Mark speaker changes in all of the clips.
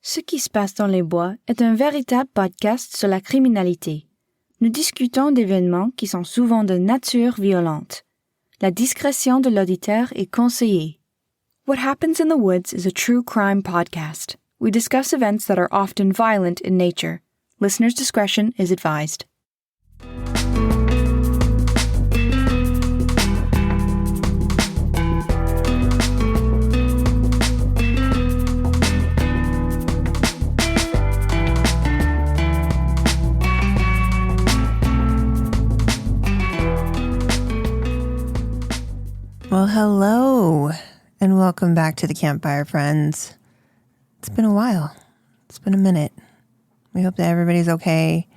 Speaker 1: Ce qui se passe dans les bois est un véritable podcast sur la criminalité. Nous discutons d'événements qui sont souvent de nature violente. La discrétion de l'auditeur est conseillée. What Happens in the Woods is a true crime podcast. We discuss events that are often violent in nature. Listener's discretion is advised.
Speaker 2: Well, hello, and welcome back to the Campfire Friends. It's been a while. It's been a minute. We hope that everybody's okay.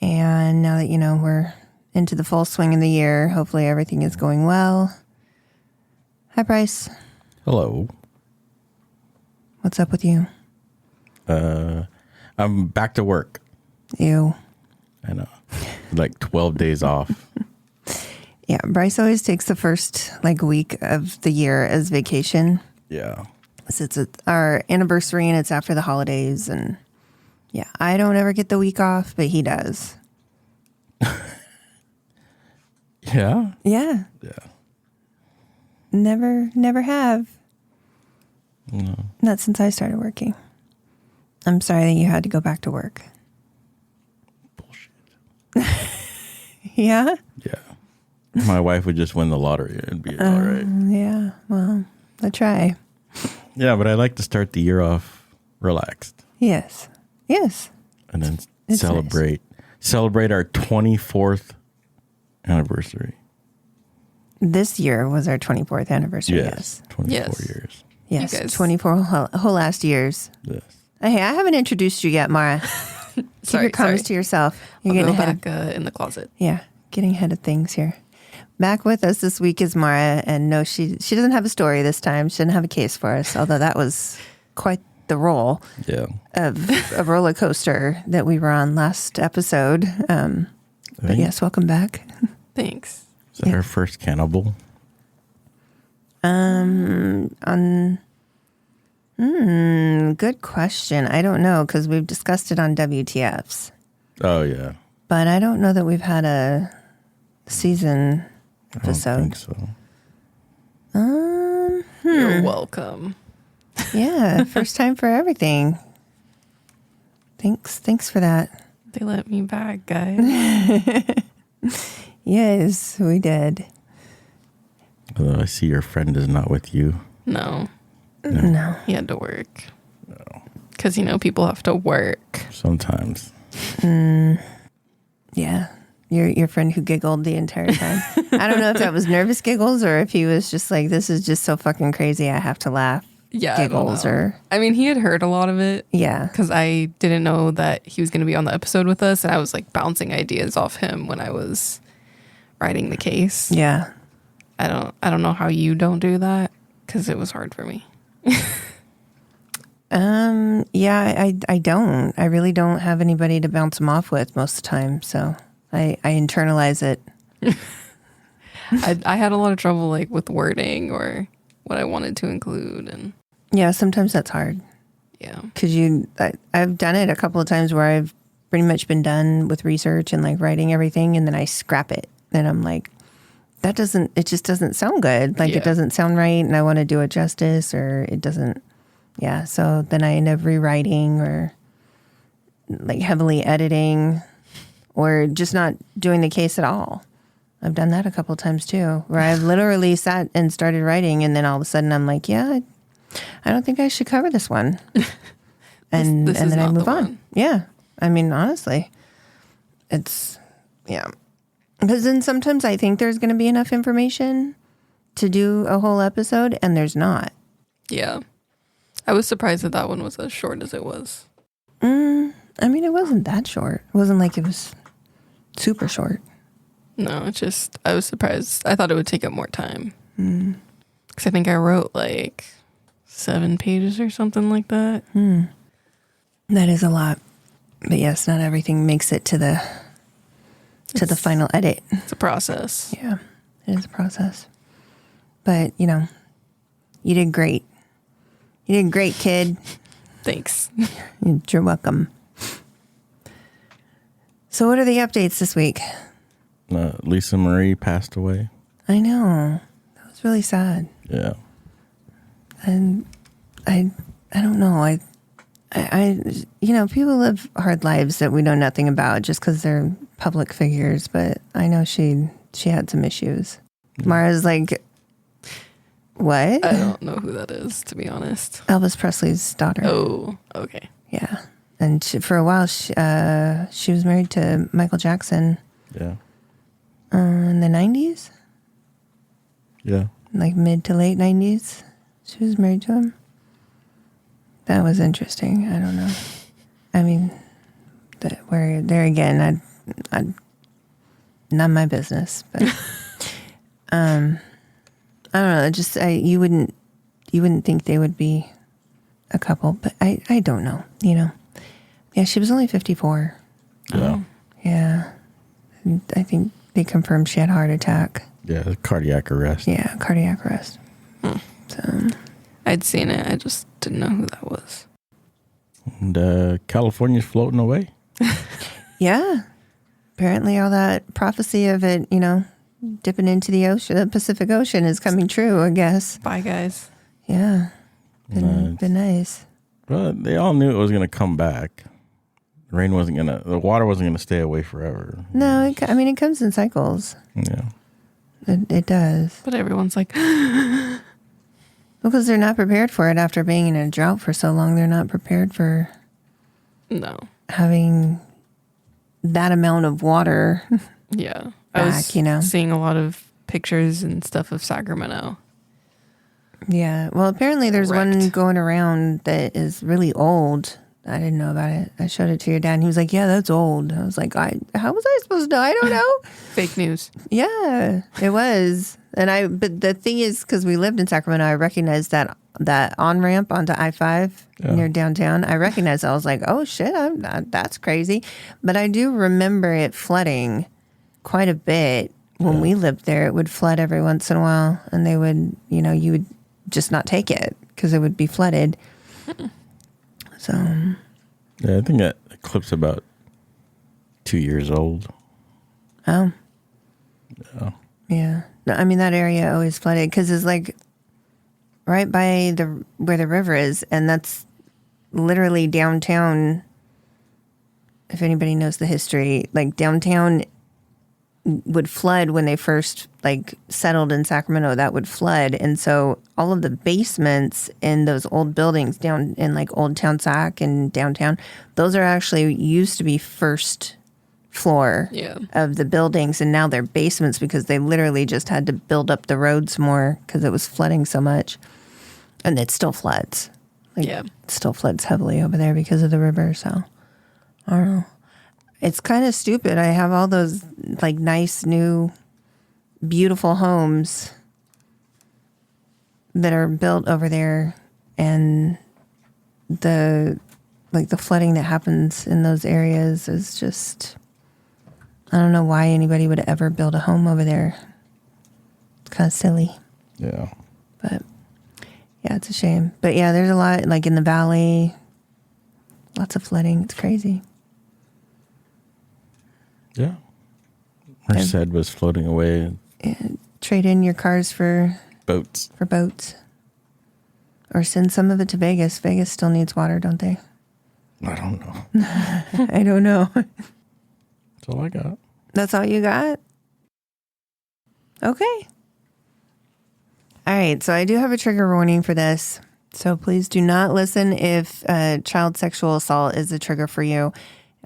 Speaker 2: And now that, we're into the full swing of the year, hopefully everything is going well. Hi, Brice.
Speaker 3: Hello.
Speaker 2: What's up with you?
Speaker 3: I'm back to work.
Speaker 2: Ew.
Speaker 3: I know. Like 12 days off.
Speaker 2: Yeah, Brice always takes the first week of the year as vacation.
Speaker 3: Yeah.
Speaker 2: So it's our anniversary and it's after the holidays. And yeah, I don't ever get the week off, but he does.
Speaker 3: Yeah?
Speaker 2: Yeah.
Speaker 3: Yeah.
Speaker 2: Never have.
Speaker 3: No.
Speaker 2: Not since I started working. I'm sorry that you had to go back to work.
Speaker 3: Bullshit.
Speaker 2: Yeah?
Speaker 3: Yeah. My wife would just win the lottery and be all right.
Speaker 2: Yeah, well, I try.
Speaker 3: Yeah, but I like to start the year off relaxed.
Speaker 2: Yes.
Speaker 3: And then
Speaker 2: It's
Speaker 3: celebrate our 24th anniversary.
Speaker 2: This year was our 24th anniversary, yes.
Speaker 3: 24 years.
Speaker 2: Yes,
Speaker 4: You guys.
Speaker 2: 24 whole last years.
Speaker 3: Yes.
Speaker 2: Hey, I haven't introduced you yet, Mara. Keep your comments to yourself. You're
Speaker 4: I'll
Speaker 2: getting
Speaker 4: go
Speaker 2: ahead.
Speaker 4: back in the closet.
Speaker 2: Yeah, getting ahead of things here. Back with us this week is Mara, and no, she doesn't have a story this time. She didn't have a case for us, although that was quite the roll of a roller coaster that we were on last episode. But yes, welcome back.
Speaker 4: Thanks.
Speaker 3: Is that our first cannibal?
Speaker 2: Good question. I don't know, because we've discussed it on WTFs.
Speaker 3: Oh, yeah.
Speaker 2: But I don't know that we've had a season episode.
Speaker 3: I don't think so.
Speaker 4: You're welcome.
Speaker 2: Yeah, first time for everything. Thanks for that.
Speaker 4: They let me back, guys.
Speaker 2: Yes, we did.
Speaker 3: Although I see your friend is not with you.
Speaker 4: No,
Speaker 2: No.
Speaker 4: he had to work. No. Because, people have to work.
Speaker 3: Sometimes.
Speaker 2: Yeah. Your friend who giggled the entire time. I don't know if that was nervous giggles or if he was just like, this is just so fucking crazy, I have to laugh.
Speaker 4: Yeah,
Speaker 2: Giggles or...
Speaker 4: he had heard a lot of it.
Speaker 2: Yeah.
Speaker 4: Because I didn't know that he was going to be on the episode with us. And I was bouncing ideas off him when I was writing the case.
Speaker 2: Yeah.
Speaker 4: I don't know how you don't do that. Because it was hard for me.
Speaker 2: Yeah, I don't. I really don't have anybody to bounce them off with most of the time. So I internalize it.
Speaker 4: I had a lot of trouble with wording or what I wanted to include. And
Speaker 2: Yeah, sometimes that's hard.
Speaker 4: yeah.
Speaker 2: Because I've done it a couple of times where I've pretty much been done with research and writing everything, and then I scrap it. And I'm like, it just doesn't sound good. It doesn't sound right, and I want to do it justice, or it doesn't. Yeah, so then I end up rewriting or heavily editing or just not doing the case at all. I've done that a couple of times too, where I've literally sat and started writing, and then all of a sudden I'm like, yeah, I don't think I should cover this one. And
Speaker 4: This is
Speaker 2: then I
Speaker 4: not
Speaker 2: move
Speaker 4: the
Speaker 2: on.
Speaker 4: one.
Speaker 2: Yeah. Honestly, it's, yeah. Because then sometimes I think there's going to be enough information to do a whole episode, and there's not.
Speaker 4: Yeah. I was surprised that one was as short as it was.
Speaker 2: It wasn't that short. It wasn't like it was super short.
Speaker 4: No, it's just, I was surprised. I thought it would take up more time. Because I think I wrote 7 pages or something like that.
Speaker 2: That is a lot. But yes, not everything makes it to the final edit.
Speaker 4: It's a process.
Speaker 2: Yeah, it is a process. But, you did great. You did great, kid.
Speaker 4: Thanks.
Speaker 2: You're welcome. So what are the updates this week?
Speaker 3: Lisa Marie passed away.
Speaker 2: I know. That was really sad.
Speaker 3: Yeah.
Speaker 2: And I don't know. I people live hard lives that we know nothing about just because they're public figures. But I know she had some issues. Mara's like, what?
Speaker 4: I don't know who that is, to be honest.
Speaker 2: Elvis Presley's daughter.
Speaker 4: Oh, okay.
Speaker 2: Yeah. And for a while, she was married to Michael Jackson.
Speaker 3: Yeah.
Speaker 2: In the 90s?
Speaker 3: Yeah.
Speaker 2: Like mid to late 90s. She was married to him. That was interesting. I don't know. I mean, there again, I not my business, but I don't know. Just you wouldn't think they would be a couple, but I don't know. Yeah, she was only 54.
Speaker 3: Yeah.
Speaker 2: Yeah, and I think they confirmed she had a heart attack.
Speaker 3: Yeah, cardiac arrest.
Speaker 2: Yeah, cardiac arrest. So
Speaker 4: I'd seen it. I just didn't know who that was.
Speaker 3: And California's floating away.
Speaker 2: yeah, apparently all that prophecy of it, dipping into the ocean, the Pacific Ocean, is coming true. I guess.
Speaker 4: Bye, guys.
Speaker 2: Yeah, been nice.
Speaker 3: Well, they all knew it was going to come back. The water wasn't going to stay away forever.
Speaker 2: No, it comes in cycles.
Speaker 3: Yeah.
Speaker 2: It does.
Speaker 4: But everyone's like,
Speaker 2: Because they're not prepared for it after being in a drought for so long. They're not prepared for
Speaker 4: no.
Speaker 2: having that amount of water.
Speaker 4: Yeah.
Speaker 2: Back,
Speaker 4: I was seeing a lot of pictures and stuff of Sacramento.
Speaker 2: Yeah. Well, apparently there's one
Speaker 4: Wrecked.
Speaker 2: going around that is really old. I didn't know about it. I showed it to your dad, and he was like, yeah, that's old. I was like, how was I supposed to know? I don't know.
Speaker 4: Fake news.
Speaker 2: Yeah, it was. But the thing is, because we lived in Sacramento, I recognized that on-ramp onto I-5 near downtown. I recognized it. I was like, oh, shit, that's crazy. But I do remember it flooding quite a bit when we lived there. It would flood every once in a while, and they would, you would just not take it because it would be flooded. So,
Speaker 3: yeah, I think that clip's about 2 years old.
Speaker 2: oh,
Speaker 3: Yeah.
Speaker 2: yeah. No, I mean, that area always flooded because it's like right by where the river is, and that's literally downtown. If anybody knows the history, like downtown would flood when they first settled in Sacramento. That would flood, and so all of the basements in those old buildings down in Old Town Sac and downtown, those are actually used to be first floor of the buildings, and now they're basements because they literally just had to build up the roads more because it was flooding so much, and it still floods. It still floods heavily over there because of the river. So I don't know. It's kind of stupid. I have all those nice new beautiful homes that are built over there, and the flooding that happens in those areas is just, I don't know why anybody would ever build a home over there. It's kind of silly.
Speaker 3: Yeah.
Speaker 2: But yeah, it's a shame. But yeah, there's a lot in the valley, lots of flooding. It's crazy.
Speaker 3: Yeah. Merced was floating away.
Speaker 2: Trade in your cars for
Speaker 3: Boats.
Speaker 2: Or send some of it to Vegas. Vegas still needs water, don't they?
Speaker 3: I don't know.
Speaker 2: I don't know.
Speaker 3: That's all I got.
Speaker 2: That's all you got? Okay. All right. So I do have a trigger warning for this. So please do not listen if child sexual assault is a trigger for you.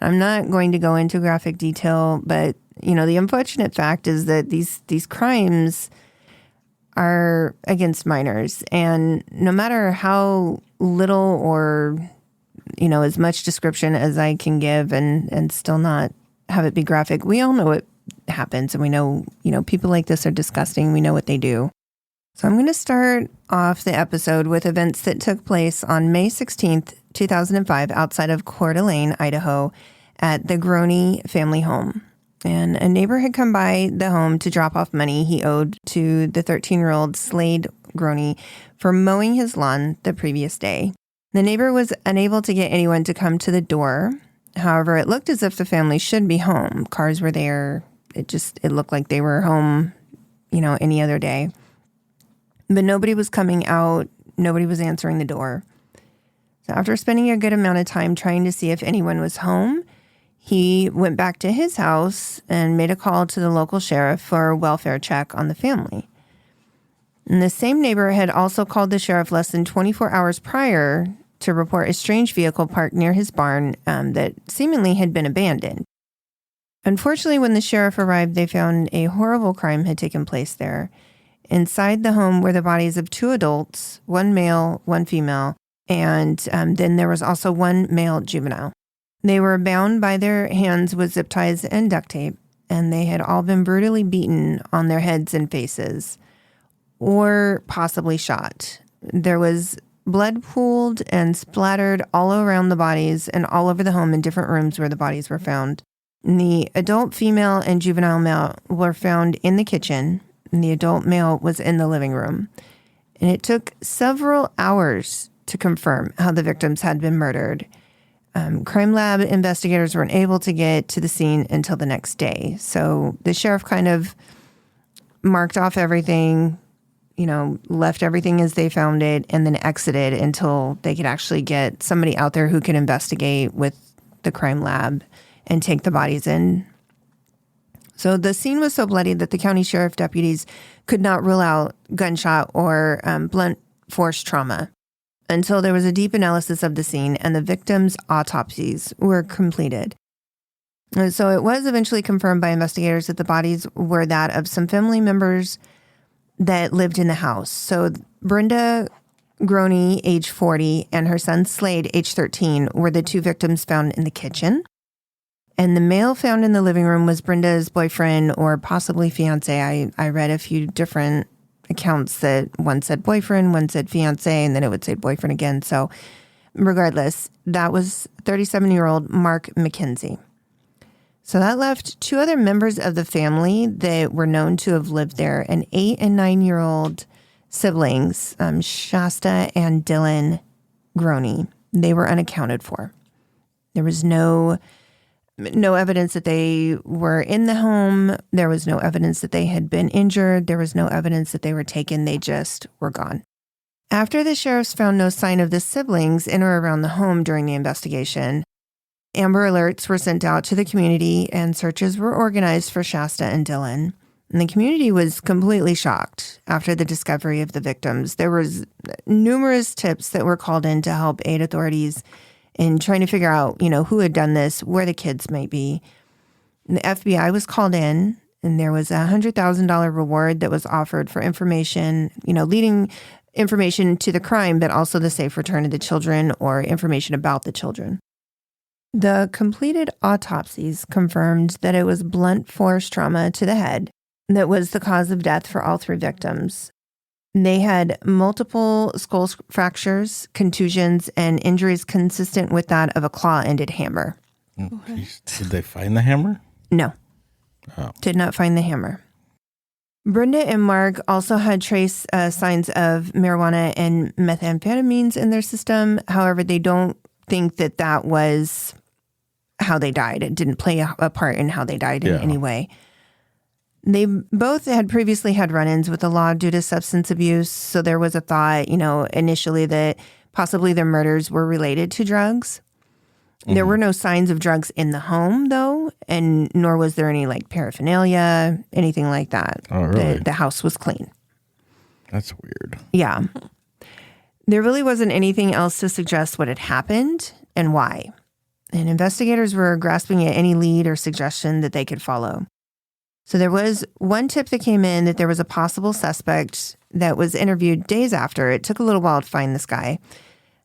Speaker 2: I'm not going to go into graphic detail, but the unfortunate fact is that these crimes are against minors, and no matter how little or as much description as I can give and still not have it be graphic, we all know it happens, and we know people like this are disgusting. We know what they do. So I'm going to start off the episode with events that took place on May 16th, 2005, outside of Coeurd'alene, Idaho, at the Groene family home. And a neighbor had come by the home to drop off money he owed to the 13-year-old Slade Groene for mowing his lawn the previous day. The neighbor was unable to get anyone to come to the door. However, it looked as if the family should be home. Cars were there. It looked like they were home, any other day. But nobody was coming out. Nobody was answering the door. So after spending a good amount of time trying to see if anyone was home, he went back to his house and made a call to the local sheriff for a welfare check on the family. And the same neighbor had also called the sheriff less than 24 hours prior to report a strange vehicle parked near his barn that seemingly had been abandoned. Unfortunately, when the sheriff arrived, they found a horrible crime had taken place there. Inside the home were the bodies of 2 adults, 1 male, 1 female, and then there was also 1 male juvenile. They were bound by their hands with zip ties and duct tape, and they had all been brutally beaten on their heads and faces, or possibly shot. There was blood pooled and splattered all around the bodies and all over the home in different rooms where the bodies were found. And the adult female and juvenile male were found in the kitchen, and the adult male was in the living room. And it took several hours to confirm how the victims had been murdered. Crime lab investigators weren't able to get to the scene until the next day. So the sheriff kind of marked off everything, left everything as they found it, and then exited until they could actually get somebody out there who could investigate with the crime lab and take the bodies in. So the scene was so bloody that the county sheriff deputies could not rule out gunshot or blunt force trauma until there was a deep analysis of the scene and the victims' autopsies were completed. And so it was eventually confirmed by investigators that the bodies were that of some family members that lived in the house. So Brenda Groene, age 40, and her son Slade, age 13, were the 2 victims found in the kitchen. And the male found in the living room was Brenda's boyfriend or possibly fiance. I read a few different accounts that one said boyfriend, one said fiance, and then it would say boyfriend again. So regardless, that was 37-year-old Mark McKenzie. So that left 2 other members of the family that were known to have lived there, an 8 and 9-year-old siblings, Shasta and Dylan Groene. They were unaccounted for. There was no evidence that they were in the home. There was no evidence that they had been injured. There was no evidence that they were taken. They just were gone. After the sheriffs found no sign of the siblings in or around the home during the investigation, Amber Alerts were sent out to the community and searches were organized for Shasta and Dylan. And the community was completely shocked after the discovery of the victims. There was numerous tips that were called in to help aid authorities in trying to figure out, who had done this, where the kids might be. And the FBI was called in, and there was a $100,000 reward that was offered for information, leading information to the crime, but also the safe return of the children or information about the children. The completed autopsies confirmed that it was blunt force trauma to the head that was the cause of death for all 3 victims. They had multiple skull fractures, contusions, and injuries consistent with that of a claw-ended hammer.
Speaker 3: Did they find the hammer?
Speaker 2: No.
Speaker 3: Oh.
Speaker 2: Did not find the hammer. Brenda and Mark also had trace signs of marijuana and methamphetamines in their system. However, they don't think that was how they died. It didn't play a part in how they died in any way. They both had previously had run-ins with the law due to substance abuse, so there was a thought, initially that possibly their murders were related to drugs. Mm-hmm. There were no signs of drugs in the home, though, and nor was there any, paraphernalia, anything like that.
Speaker 3: Oh, really?
Speaker 2: The house was clean.
Speaker 3: That's weird.
Speaker 2: Yeah. There really wasn't anything else to suggest what had happened and why. And investigators were grasping at any lead or suggestion that they could follow. So there was one tip that came in that there was a possible suspect that was interviewed days after. It took a little while to find this guy.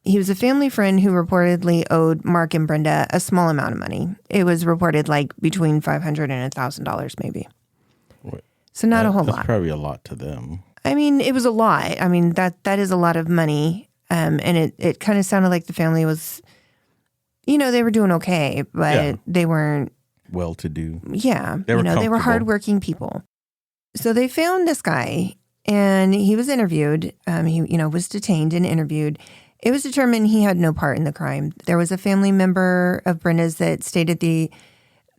Speaker 2: He was a family friend who reportedly owed Mark and Brenda a small amount of money. It was reported between $500 and $1,000 maybe.
Speaker 3: What?
Speaker 2: So not a whole lot.
Speaker 3: That's probably a lot to them.
Speaker 2: I mean, it was a lot. I mean, that is a lot of money. And it kind of sounded like the family was, they were doing okay, but they weren't
Speaker 3: well-to-do.
Speaker 2: Yeah. They were hardworking people. So they found this guy and he was interviewed. He was detained and interviewed. It was determined he had no part in the crime. There was a family member of Brenda's that stated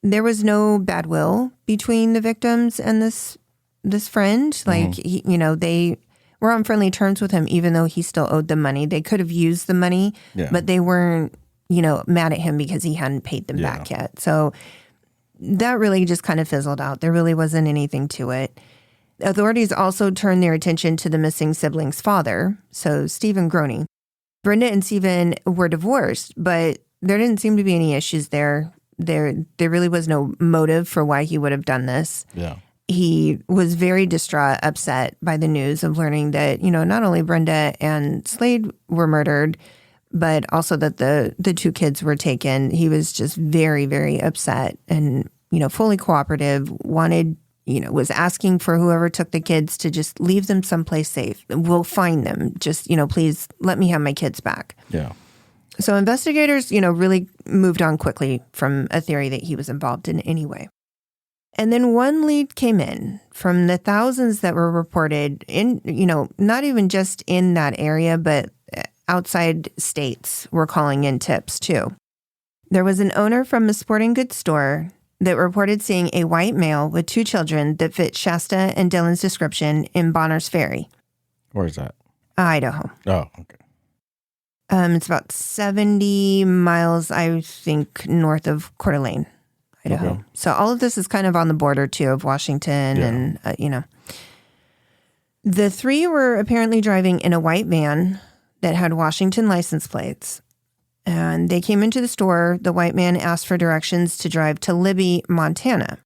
Speaker 2: there was no bad will between the victims and this friend. Like, they were on friendly terms with him, even though he still owed them money. They could have used the money, but they weren't, mad at him because he hadn't paid them back yet. So that really just kind of fizzled out. There really wasn't anything to it. Authorities also turned their attention to the missing sibling's father, so Stephen Groene. Brenda and Stephen were divorced, but there didn't seem to be any issues there. There really was no motive for why he would have done this.
Speaker 3: Yeah.
Speaker 2: He was very distraught, upset by the news of learning that, not only Brenda and Slade were murdered, but also that the two kids were taken. He was just very, very upset and, fully cooperative, wanted, was asking for whoever took the kids to just leave them someplace safe. We'll find them. Just, please let me have my kids back.
Speaker 3: Yeah.
Speaker 2: So investigators, really moved on quickly from a theory that he was involved in any way. And then one lead came in from the thousands that were reported in, not even just in that area, but outside states were calling in tips too. There was an owner from a sporting goods store that reported seeing a white male with two children that fit Shasta and Dylan's description in Bonner's Ferry.
Speaker 3: Where's that?
Speaker 2: Idaho.
Speaker 3: Oh, okay.
Speaker 2: It's about 70 miles, I think, north of Coeur d'Alene, Idaho.
Speaker 3: Okay.
Speaker 2: So all of this is kind of on the border, too, of Washington and. The three were apparently driving in a white van that had Washington license plates. And they came into the store. The white man asked for directions to drive to Libby, Montana.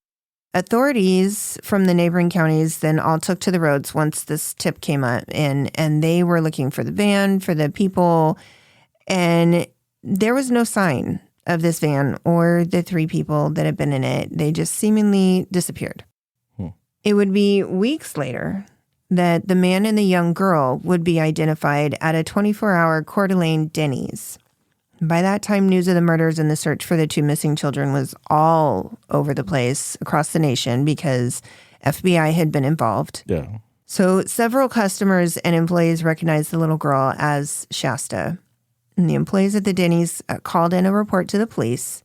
Speaker 2: Authorities from the neighboring counties then all took to the roads once this tip came up, and they were looking for the van, for the people, and there was no sign of this van or the three people that had been in it. They just seemingly disappeared. It would be weeks later that the man and the young girl would be identified at a 24-hour Coeur d'Alene Denny's. By that time, news of the murders and the search for the two missing children was all over the place across the nation because FBI had been involved.
Speaker 3: Yeah.
Speaker 2: So several customers and employees recognized the little girl as Shasta. And the employees at the Denny's called in a report to the police.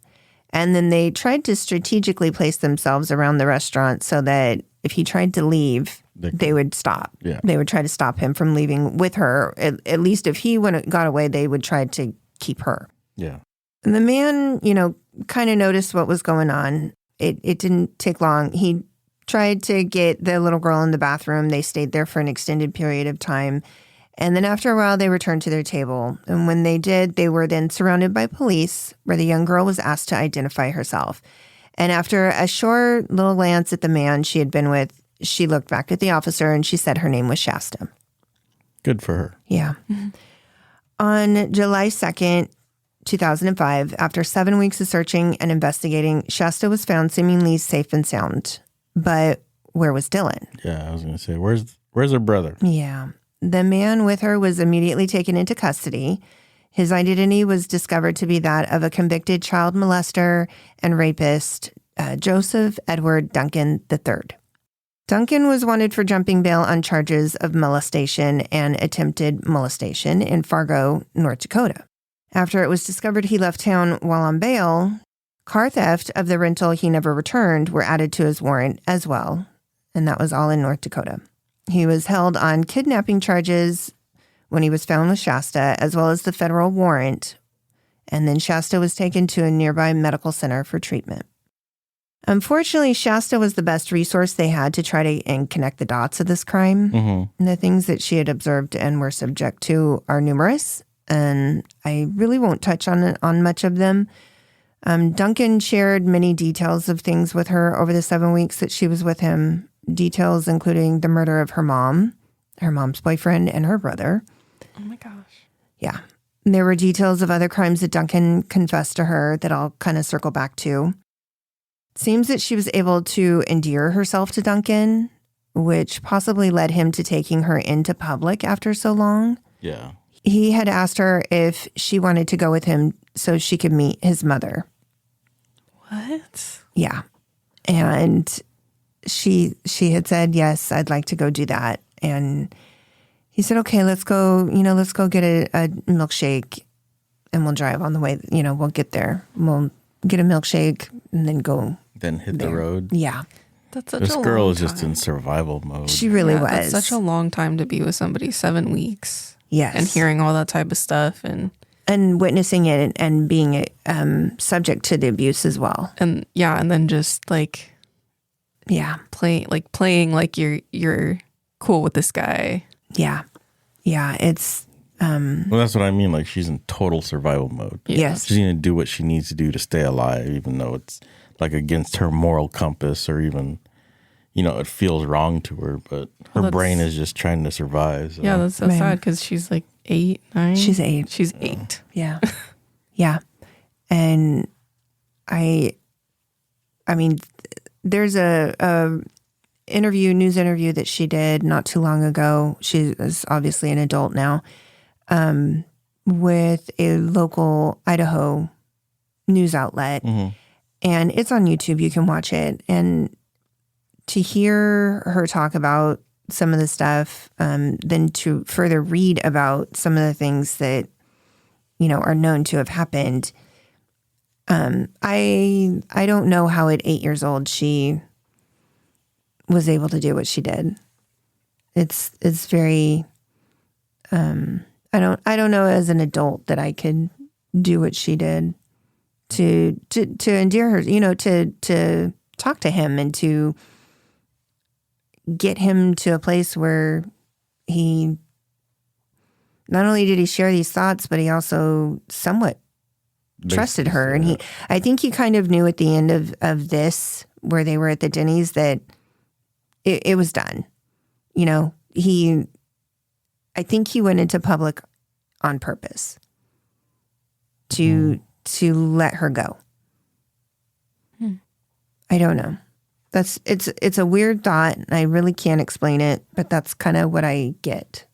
Speaker 2: And then they tried to strategically place themselves around the restaurant so that if he tried to leave, they would stop.
Speaker 3: Yeah.
Speaker 2: They would try to stop him from leaving with her. At least if he got away, they would try to keep her.
Speaker 3: Yeah.
Speaker 2: And the man, kind of noticed what was going on. It didn't take long. He tried to get the little girl in the bathroom. They stayed there for an extended period of time. And then after a while, they returned to their table. And when they did, they were then surrounded by police, where the young girl was asked to identify herself. And after a short little glance at the man she had been with, she looked back at the officer and she said her name was Shasta.
Speaker 3: Good for her.
Speaker 2: Yeah. Mm-hmm. On July 2nd, 2005, after 7 weeks of searching and investigating, Shasta was found seemingly safe and sound. But where was Dylan?
Speaker 3: Yeah, I was going to say, where's her brother?
Speaker 2: Yeah. The man with her was immediately taken into custody. His identity was discovered to be that of a convicted child molester and rapist, Joseph Edward Duncan III. Duncan was wanted for jumping bail on charges of molestation and attempted molestation in Fargo, North Dakota. After it was discovered he left town while on bail, car theft of the rental he never returned were added to his warrant as well, and that was all in North Dakota. He was held on kidnapping charges when he was found with Shasta, as well as the federal warrant, and then Shasta was taken to a nearby medical center for treatment. Unfortunately, Shasta was the best resource they had to try to connect the dots of this crime.
Speaker 3: Mm-hmm.
Speaker 2: The things that she had observed and were subject to are numerous, and I really won't touch on much of them. Duncan shared many details of things with her over the 7 weeks that she was with him, details including the murder of her mom's boyfriend, and her brother.
Speaker 4: Oh my gosh.
Speaker 2: Yeah. There were details of other crimes that Duncan confessed to her that I'll kind of circle back to. It seems that she was able to endear herself to Duncan, which possibly led him to taking her into public after so long.
Speaker 3: Yeah.
Speaker 2: He had asked her if she wanted to go with him so she could meet his mother.
Speaker 4: What?
Speaker 2: Yeah. And she had said, yes, I'd like to go do that. And he said, okay, let's go get a milkshake and we'll drive on the way, we'll get there. We'll get a milkshake and then go.
Speaker 3: Then hit the
Speaker 2: there.
Speaker 3: road.
Speaker 2: Yeah.
Speaker 4: That's such
Speaker 3: This
Speaker 4: a
Speaker 3: girl
Speaker 4: long
Speaker 3: is just
Speaker 4: time.
Speaker 3: in survival mode.
Speaker 2: She really was.
Speaker 4: That's such a long time to be with somebody, 7 weeks.
Speaker 2: Yes.
Speaker 4: And hearing all that type of stuff and
Speaker 2: witnessing it and being subject to the abuse as well.
Speaker 4: and then just like playing like you're cool with this guy.
Speaker 2: Yeah. Yeah. It's,
Speaker 3: Well, that's what I mean. Like, she's in total survival mode.
Speaker 2: yes.
Speaker 3: She's going to do what she needs to do to stay alive, even though it's like against her moral compass or even, it feels wrong to her. But her brain is just trying to survive. So.
Speaker 4: Yeah, that's so sad because she's like 8, 9.
Speaker 2: She's 8.
Speaker 4: She's 8.
Speaker 2: Yeah. Yeah. And I mean, there's a news interview that she did not too long ago. She is obviously an adult now, with a local Idaho news outlet.
Speaker 3: Mm-hmm.
Speaker 2: And it's on YouTube. You can watch it. And to hear her talk about some of the stuff, then to further read about some of the things that, are known to have happened. I don't know how at 8 years old she was able to do what she did. It's very, I don't know as an adult that I could do what she did to endear her, to talk to him and to get him to a place where he, not only did he share these thoughts, but he also somewhat trusted her. And I think he kind of knew at the end of this, where they were at the Denny's, that it was done. I think he went into public on purpose to let her go. I don't know. It's a weird thought. I really can't explain it, but that's kind of what I get.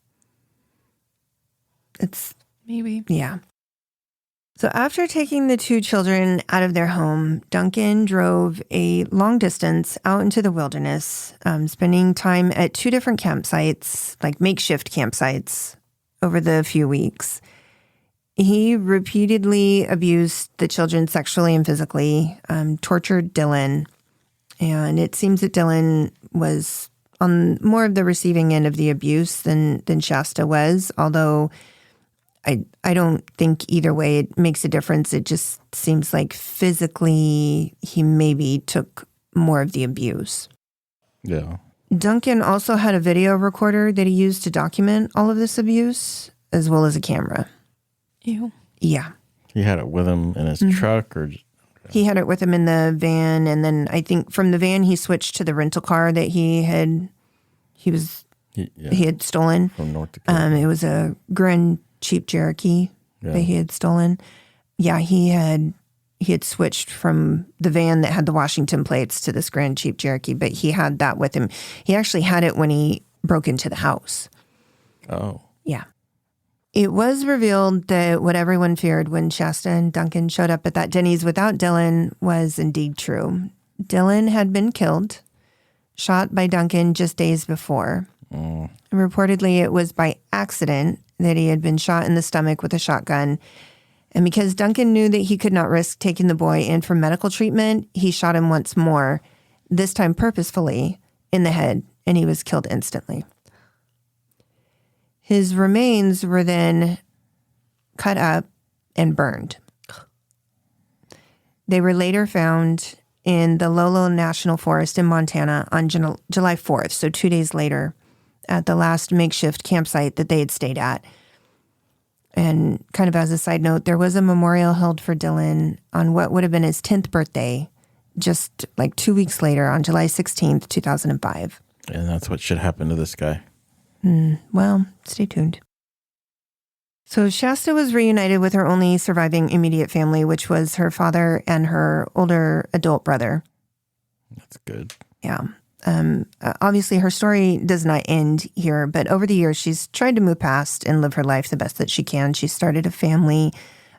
Speaker 2: It's
Speaker 4: Maybe.
Speaker 2: yeah. So after taking the 2 children out of their home, Duncan drove a long distance out into the wilderness, spending time at 2 different campsites, like makeshift campsites, over the few weeks. He repeatedly abused the children sexually and physically, tortured Dylan, and it seems that Dylan was on more of the receiving end of the abuse than Shasta was, although I don't think either way it makes a difference. It just seems like physically he maybe took more of the abuse.
Speaker 3: Yeah.
Speaker 2: Duncan also had a video recorder that he used to document all of this abuse, as well as a camera.
Speaker 4: Ew.
Speaker 2: Yeah.
Speaker 3: He had it with him in his truck or just,
Speaker 2: He had it with him in the van, and then I think from the van he switched to the rental car that he had stolen.
Speaker 3: from North Dakota.
Speaker 2: It was a Grand Jeep Cherokee that he had stolen. Yeah, he had switched from the van that had the Washington plates to this Grand Jeep Cherokee, but he had that with him. He actually had it when he broke into the house.
Speaker 3: Oh.
Speaker 2: Yeah. It was revealed that what everyone feared when Shasta and Duncan showed up at that Denny's without Dylan was indeed true. Dylan had been killed, shot by Duncan just days before. Reportedly, it was by accident that he had been shot in the stomach with a shotgun. And because Duncan knew that he could not risk taking the boy in for medical treatment, he shot him once more, this time purposefully, in the head, and he was killed instantly. His remains were then cut up and burned. They were later found in the Lolo National Forest in Montana on July 4th, so 2 days later, at the last makeshift campsite that they had stayed at. And kind of as a side note, there was a memorial held for Dylan on what would have been his 10th birthday, just like 2 weeks later on July 16th, 2005.
Speaker 3: And that's what should happen to this guy.
Speaker 2: Well, stay tuned. So Shasta was reunited with her only surviving immediate family, which was her father and her older adult brother.
Speaker 3: That's good.
Speaker 2: Yeah. Obviously, her story does not end here, but over the years, she's tried to move past and live her life the best that she can. She started a family.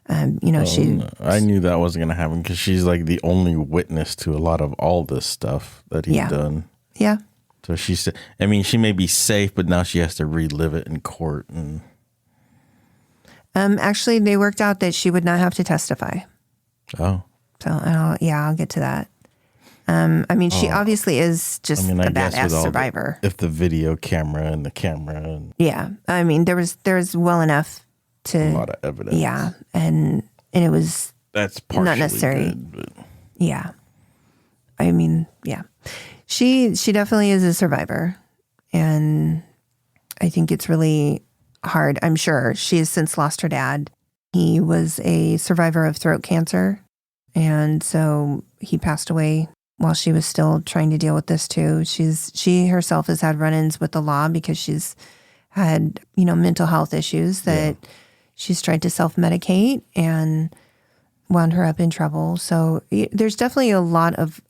Speaker 3: I knew that wasn't going to happen because she's like the only witness to a lot of all this stuff that he's done.
Speaker 2: Yeah.
Speaker 3: So she said, I mean, she may be safe, but now she has to relive it in court. And
Speaker 2: actually, they worked out that she would not have to testify.
Speaker 3: oh,
Speaker 2: So I'll get to that. I mean, she obviously is just a badass survivor.
Speaker 3: If the video camera and the camera. And
Speaker 2: yeah. I mean, there was well enough to.
Speaker 3: a lot of evidence.
Speaker 2: Yeah. And it was.
Speaker 3: That's partially
Speaker 2: not necessary.
Speaker 3: good, but.
Speaker 2: Yeah. I mean, yeah. She definitely is a survivor. And I think it's really hard. I'm sure she has since lost her dad. He was a survivor of throat cancer. And so he passed away while she was still trying to deal with this too. She herself has had run-ins with the law because she's had, mental health issues that she's tried to self-medicate and wound her up in trouble. So there's definitely a lot of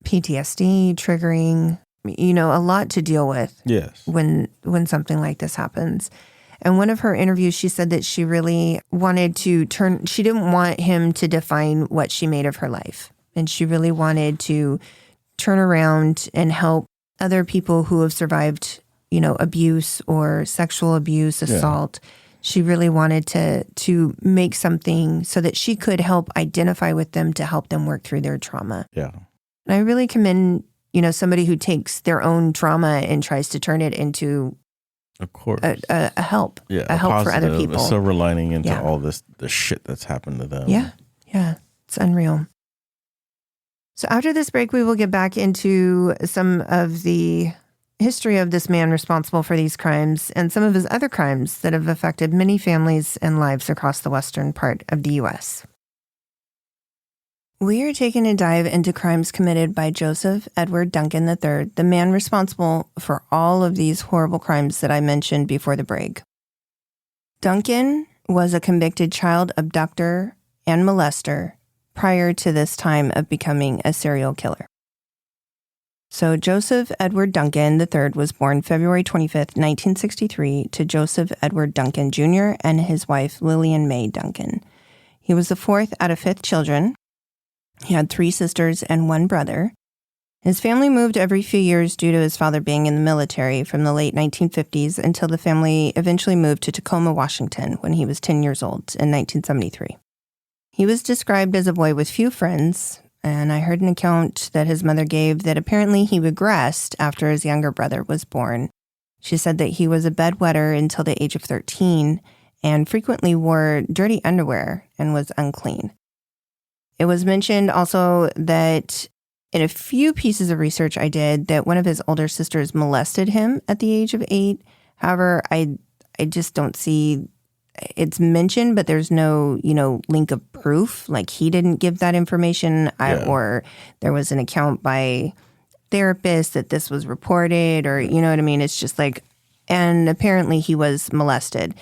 Speaker 2: PTSD triggering, a lot to deal with.
Speaker 3: Yes.
Speaker 2: When something like this happens. And one of her interviews, she said that she really wanted to she didn't want him to define what she made of her life. And she really wanted to turn around and help other people who have survived, abuse or sexual abuse, assault. Yeah. She really wanted to make something so that she could help identify with them to help them work through their trauma.
Speaker 3: Yeah.
Speaker 2: And I really commend, somebody who takes their own trauma and tries to turn it into
Speaker 3: of course
Speaker 2: a help.
Speaker 3: Yeah.
Speaker 2: A help
Speaker 3: positive,
Speaker 2: for other people.
Speaker 3: A silver lining into all the shit that's happened to them.
Speaker 2: Yeah. Yeah. It's unreal. So after this break, we will get back into some of the history of this man responsible for these crimes and some of his other crimes that have affected many families and lives across the western part of the U.S. We are taking a dive into crimes committed by Joseph Edward Duncan III, the man responsible for all of these horrible crimes that I mentioned before the break. Duncan was a convicted child abductor and molester prior to this time of becoming a serial killer. So Joseph Edward Duncan III was born February 25th, 1963 to Joseph Edward Duncan Jr. and his wife Lillian Mae Duncan. He was the fourth out of 5 children. He had 3 sisters and 1 brother. His family moved every few years due to his father being in the military from the late 1950s until the family eventually moved to Tacoma, Washington when he was 10 years old in 1973. He was described as a boy with few friends, and I heard an account that his mother gave that apparently he regressed after his younger brother was born. She said that he was a bedwetter until the age of 13 and frequently wore dirty underwear and was unclean. It was mentioned also that in a few pieces of research I did that one of his older sisters molested him at the age of 8. However, I just don't see it's mentioned, but there's no, link of proof. Like he didn't give that information or there was an account by therapists that this was reported or, you know what I mean? It's just like, and apparently he was molested.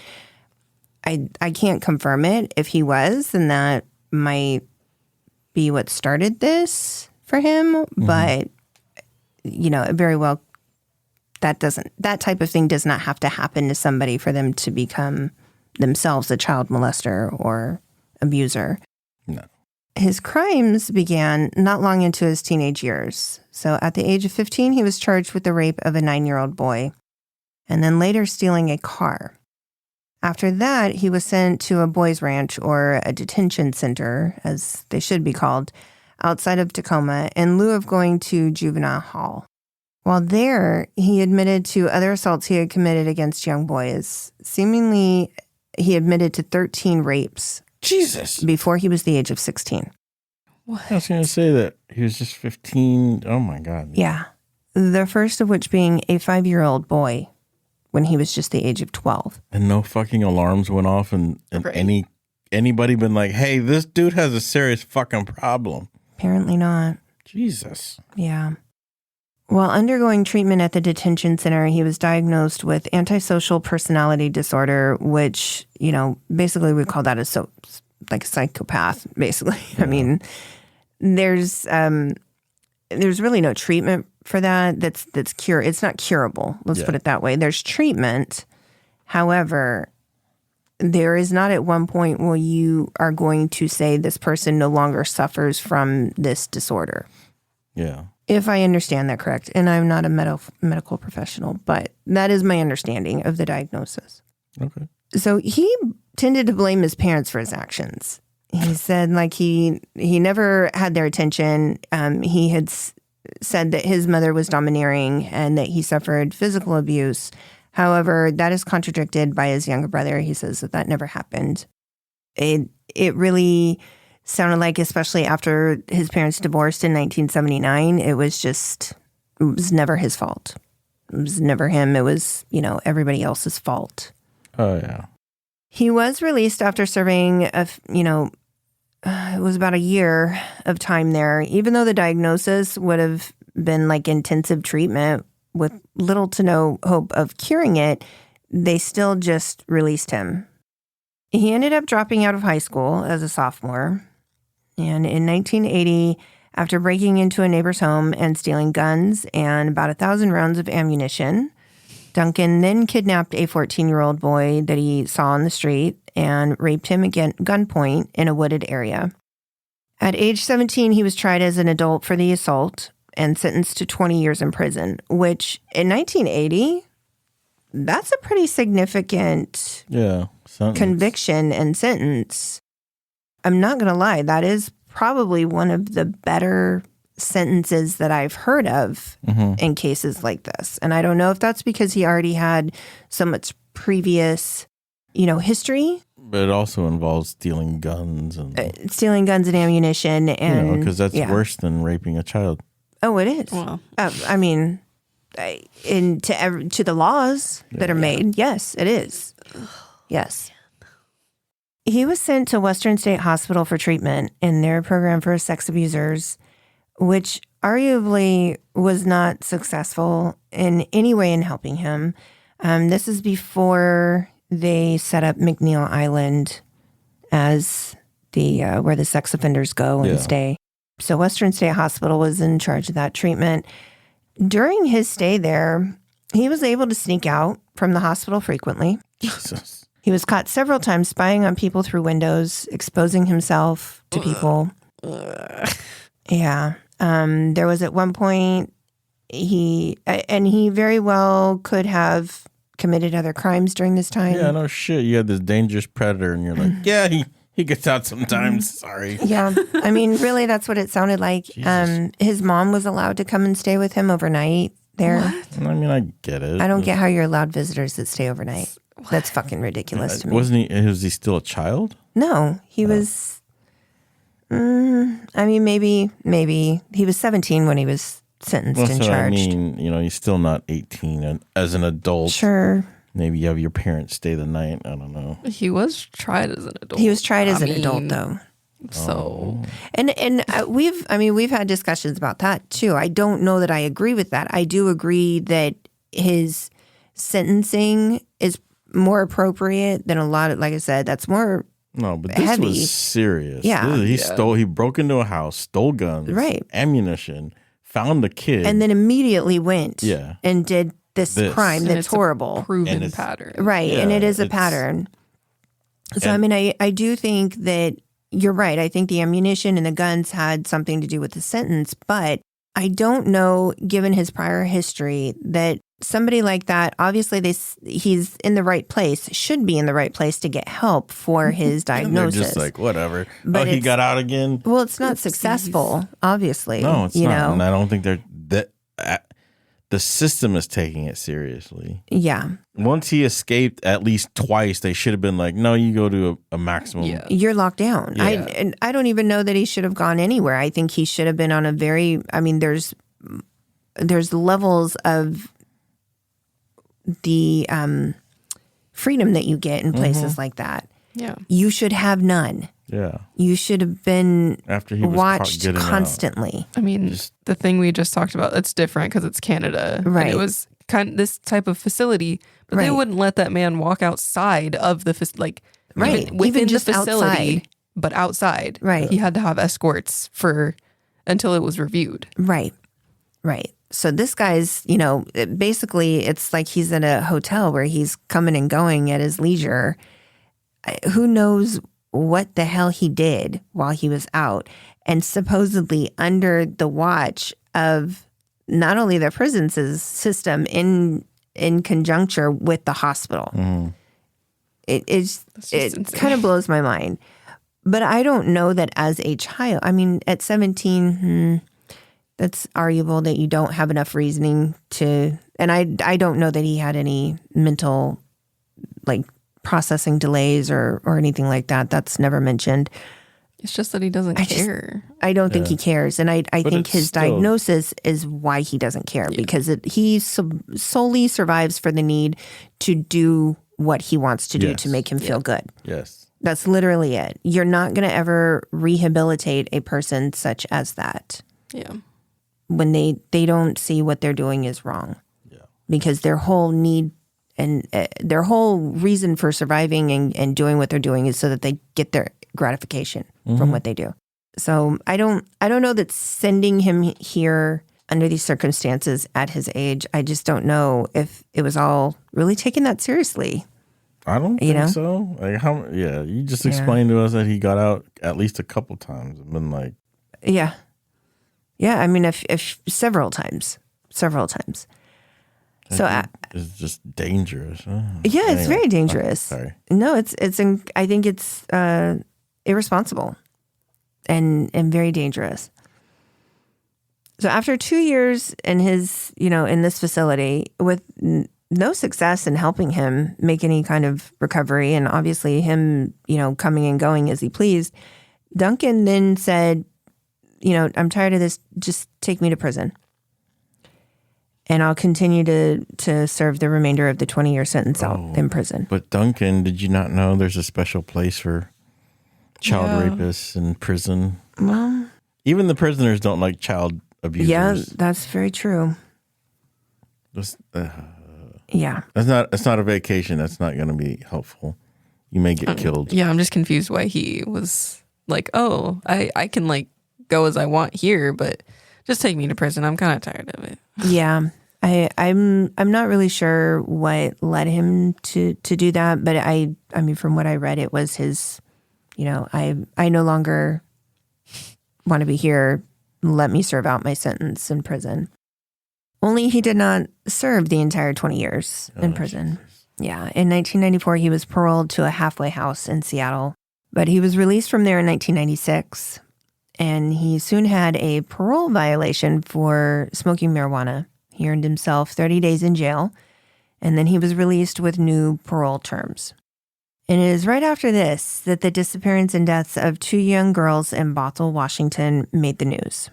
Speaker 2: I can't confirm it. If he was, then that might be what started this for him, but very well that type of thing does not have to happen to somebody for them to become themselves a child molester or abuser.
Speaker 3: No.
Speaker 2: His crimes began not long into his teenage years. So at the age of 15, he was charged with the rape of a 9-year-old boy and then later stealing a car. After that, he was sent to a boys' ranch or a detention center, as they should be called, outside of Tacoma in lieu of going to juvenile hall. While there, he admitted to other assaults he had committed against young boys. Seemingly, he admitted to 13 rapes.
Speaker 3: Jesus.
Speaker 2: Before he was the age of 16.
Speaker 3: What? I was going to say that he was just 15. Oh, my God.
Speaker 2: Yeah. The first of which being a 5-year-old boy when he was just the age of 12.
Speaker 3: And no fucking alarms went off and
Speaker 4: Right.
Speaker 3: anybody been like, hey, this dude has a serious fucking problem.
Speaker 2: Apparently not.
Speaker 3: Jesus.
Speaker 2: Yeah. While undergoing treatment at the detention center, he was diagnosed with antisocial personality disorder, which, basically we call that a psychopath, basically. Yeah. I mean, there's really no treatment for that. That's It's not curable. Let's put it that way. There's treatment. However, there is not at one point where you are going to say this person no longer suffers from this disorder.
Speaker 3: Yeah.
Speaker 2: If I understand that correct, and I'm not a medical professional, but that is my understanding of the diagnosis.
Speaker 3: Okay.
Speaker 2: So he tended to blame his parents for his actions. He said like he never had their attention. He had said that his mother was domineering and that he suffered physical abuse. However, that is contradicted by his younger brother. He says that never happened. It really sounded like, especially after his parents divorced in 1979, it was never his fault. It was never him. It was, everybody else's fault.
Speaker 3: Oh, yeah.
Speaker 2: He was released after serving, it was about a year of time there, even though the diagnosis would have been like intensive treatment with little to no hope of curing it. They still just released him. He ended up dropping out of high school as a sophomore. And in 1980, after breaking into a neighbor's home and stealing guns and about 1,000 rounds of ammunition, Duncan then kidnapped a 14-year-old boy that he saw on the street and raped him again gunpoint in a wooded area. At age 17, he was tried as an adult for the assault and sentenced to 20 years in prison, which in 1980, that's a pretty significant conviction and sentence. I'm not going to lie, that is probably one of the better sentences that I've heard of in cases like this. And I don't know if that's because he already had so much previous, history.
Speaker 3: But it also involves stealing guns and
Speaker 2: ammunition, and
Speaker 3: because that's worse than raping a child.
Speaker 2: Oh, it is.
Speaker 4: Well,
Speaker 2: I mean, to the laws that are made, yes, it is. Yes. He was sent to Western State Hospital for treatment in their program for sex abusers, which arguably was not successful in any way in helping him. This is before they set up McNeil Island as the where the sex offenders go and stay. So Western State Hospital was in charge of that treatment. During his stay there, he was able to sneak out from the hospital frequently.
Speaker 3: Jesus.
Speaker 2: He was caught several times spying on people through windows, exposing himself to people. Yeah. There was at one point, he very well could have committed other crimes during this time.
Speaker 3: Yeah, no shit. You had this dangerous predator and you're like, yeah, he gets out sometimes. Sorry.
Speaker 2: Yeah. I mean, really, that's what it sounded like. His mom was allowed to come and stay with him overnight there.
Speaker 4: What?
Speaker 3: I mean, I get it.
Speaker 2: I don't get how you're allowed visitors that stay overnight. What? That's fucking ridiculous to me.
Speaker 3: Was he still a child?
Speaker 2: No, he was, I mean, maybe. He was 17 when he was sentenced and charged.
Speaker 3: I mean, he's still not 18. And as an adult,
Speaker 2: sure.
Speaker 3: Maybe you have your parents stay the night. I don't know.
Speaker 4: He was tried as an adult.
Speaker 2: He was tried as an adult, though.
Speaker 4: So,
Speaker 2: and we've had discussions about that too. I don't know that I agree with that. I do agree that his sentencing is more appropriate than a lot of, like I said, that's more
Speaker 3: No, but this
Speaker 2: heavy.
Speaker 3: was serious.
Speaker 2: Yeah.
Speaker 3: He broke into a house, stole guns,
Speaker 2: right,
Speaker 3: ammunition, found the kid.
Speaker 2: And then immediately went and did this crime
Speaker 4: and
Speaker 2: that's
Speaker 4: it's
Speaker 2: horrible.
Speaker 4: A proven pattern.
Speaker 2: Right, and it is a pattern. So, I mean, I do think that you're right. I think the ammunition and the guns had something to do with the sentence, but I don't know, given his prior history, that somebody like that, obviously he's in the right place, should be in the right place to get help for his diagnosis.
Speaker 3: They're just like, whatever.
Speaker 2: But
Speaker 3: he got out again?
Speaker 2: Well, it's not successful, obviously.
Speaker 3: No, it's not. And I don't think the system is taking it seriously.
Speaker 2: Yeah.
Speaker 3: Once he escaped at least twice, they should have been like, no, you go to a maximum.
Speaker 2: Yeah. You're locked down.
Speaker 3: Yeah.
Speaker 2: I don't even know that he should have gone anywhere. I think he should have been on there's levels of the freedom that you get in places like that.
Speaker 4: Yeah.
Speaker 2: You should have none.
Speaker 3: Yeah.
Speaker 2: You should have been
Speaker 3: after he was
Speaker 2: watched constantly.
Speaker 4: I mean, the thing we just talked about, it's different because it's Canada.
Speaker 2: Right.
Speaker 4: And it was kind of this type of facility, but they wouldn't let that man walk outside of the within
Speaker 2: just
Speaker 4: the facility,
Speaker 2: outside.
Speaker 4: But outside.
Speaker 2: Right.
Speaker 4: He had to have escorts until it was reviewed.
Speaker 2: Right. Right. So this guy's, basically it's like he's in a hotel where he's coming and going at his leisure. Who knows what the hell he did while he was out, and supposedly under the watch of not only the prison system in conjuncture with the hospital. It kind of blows my mind. But I don't know that as a child, I mean, at 17, that's arguable that you don't have enough reasoning to, and I don't know that he had any mental, like, processing delays or anything like that. That's never mentioned.
Speaker 4: It's just that he doesn't care.
Speaker 2: I don't think he cares. And I think his diagnosis is why he doesn't care, because he solely survives for the need to do what he wants to do to make him feel good.
Speaker 3: Yes.
Speaker 2: That's literally it. You're not going to ever rehabilitate a person such as that.
Speaker 4: Yeah.
Speaker 2: When they don't see what they're doing is wrong. Yeah. Because their whole need and their whole reason for surviving and doing what they're doing is so that they get their gratification from what they do. So I don't know that sending him here under these circumstances at his age, I just don't know if it was all really taken that seriously.
Speaker 3: I don't think so. Like you just explained to us that he got out at least a couple times and been like,
Speaker 2: yeah. I mean, if several times. So
Speaker 3: it's just dangerous. Huh?
Speaker 2: Yeah, anyway, it's very dangerous.
Speaker 3: Sorry.
Speaker 2: No, I think it's irresponsible and very dangerous. So after 2 years in his, in this facility with no success in helping him make any kind of recovery, and obviously him, coming and going as he pleased, Duncan then said, I'm tired of this. Just take me to prison. And I'll continue to serve the remainder of the 20-year sentence out in prison.
Speaker 3: But Duncan, did you not know there's a special place for child rapists in prison?
Speaker 2: Well,
Speaker 3: even the prisoners don't like child abusers.
Speaker 2: Yeah, that's very true. Yeah.
Speaker 3: It's not a vacation. That's not going to be helpful. You may get killed.
Speaker 4: Yeah, I'm just confused why he was like, oh, I can like go as I want here, but just take me to prison. I'm kind of tired of it.
Speaker 2: Yeah. I'm not really sure what led him to do that, but I mean, from what I read, it was his, I no longer want to be here. Let me serve out my sentence in prison. Only he did not serve the entire 20 years in prison. Jesus. Yeah. In 1994, he was paroled to a halfway house in Seattle, but he was released from there in 1996. And he soon had a parole violation for smoking marijuana. He earned himself 30 days in jail, and then he was released with new parole terms. And it is right after this that the disappearance and deaths of 2 young girls in Bothell, Washington made the news.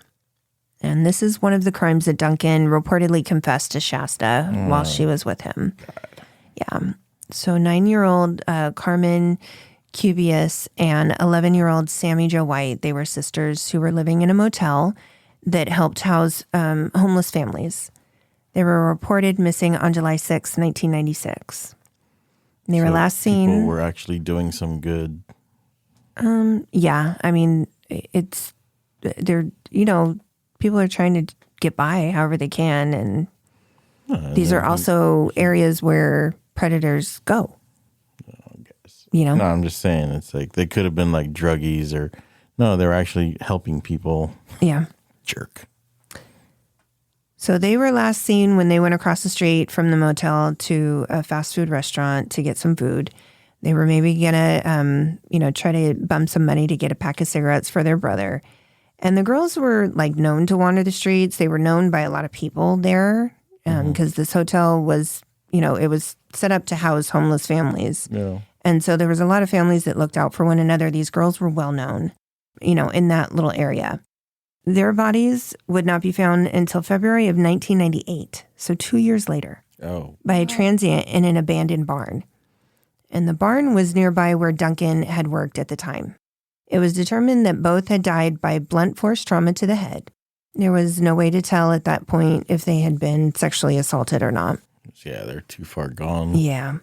Speaker 2: And this is one of the crimes that Duncan reportedly confessed to Shasta while she was with him. God. Yeah. So 9-year-old Carmen Cubius and 11-year-old Sammy Jo White, they were sisters who were living in a motel that helped house homeless families. They were reported missing on July 6, 1996. They were last seen.
Speaker 3: People were actually doing some good.
Speaker 2: Yeah. I mean, people are trying to get by however they can. And these are also areas where predators go.
Speaker 3: I guess.
Speaker 2: No,
Speaker 3: I'm just saying, it's like they could have been like druggies or no, they were actually helping people.
Speaker 2: Yeah.
Speaker 3: Jerk.
Speaker 2: So they were last seen when they went across the street from the motel to a fast food restaurant to get some food. They were maybe going to, try to bum some money to get a pack of cigarettes for their brother. And the girls were like known to wander the streets. They were known by a lot of people there because this hotel was, it was set up to house homeless families. Yeah. And so there was a lot of families that looked out for one another. These girls were well known, in that little area. Their bodies would not be found until February of 1998, so 2 years later, by a transient in an abandoned barn. And the barn was nearby where Duncan had worked at the time. It was determined that both had died by blunt force trauma to the head. There was no way to tell at that point if they had been sexually assaulted or not.
Speaker 3: Yeah, they're too far gone.
Speaker 2: Yeah.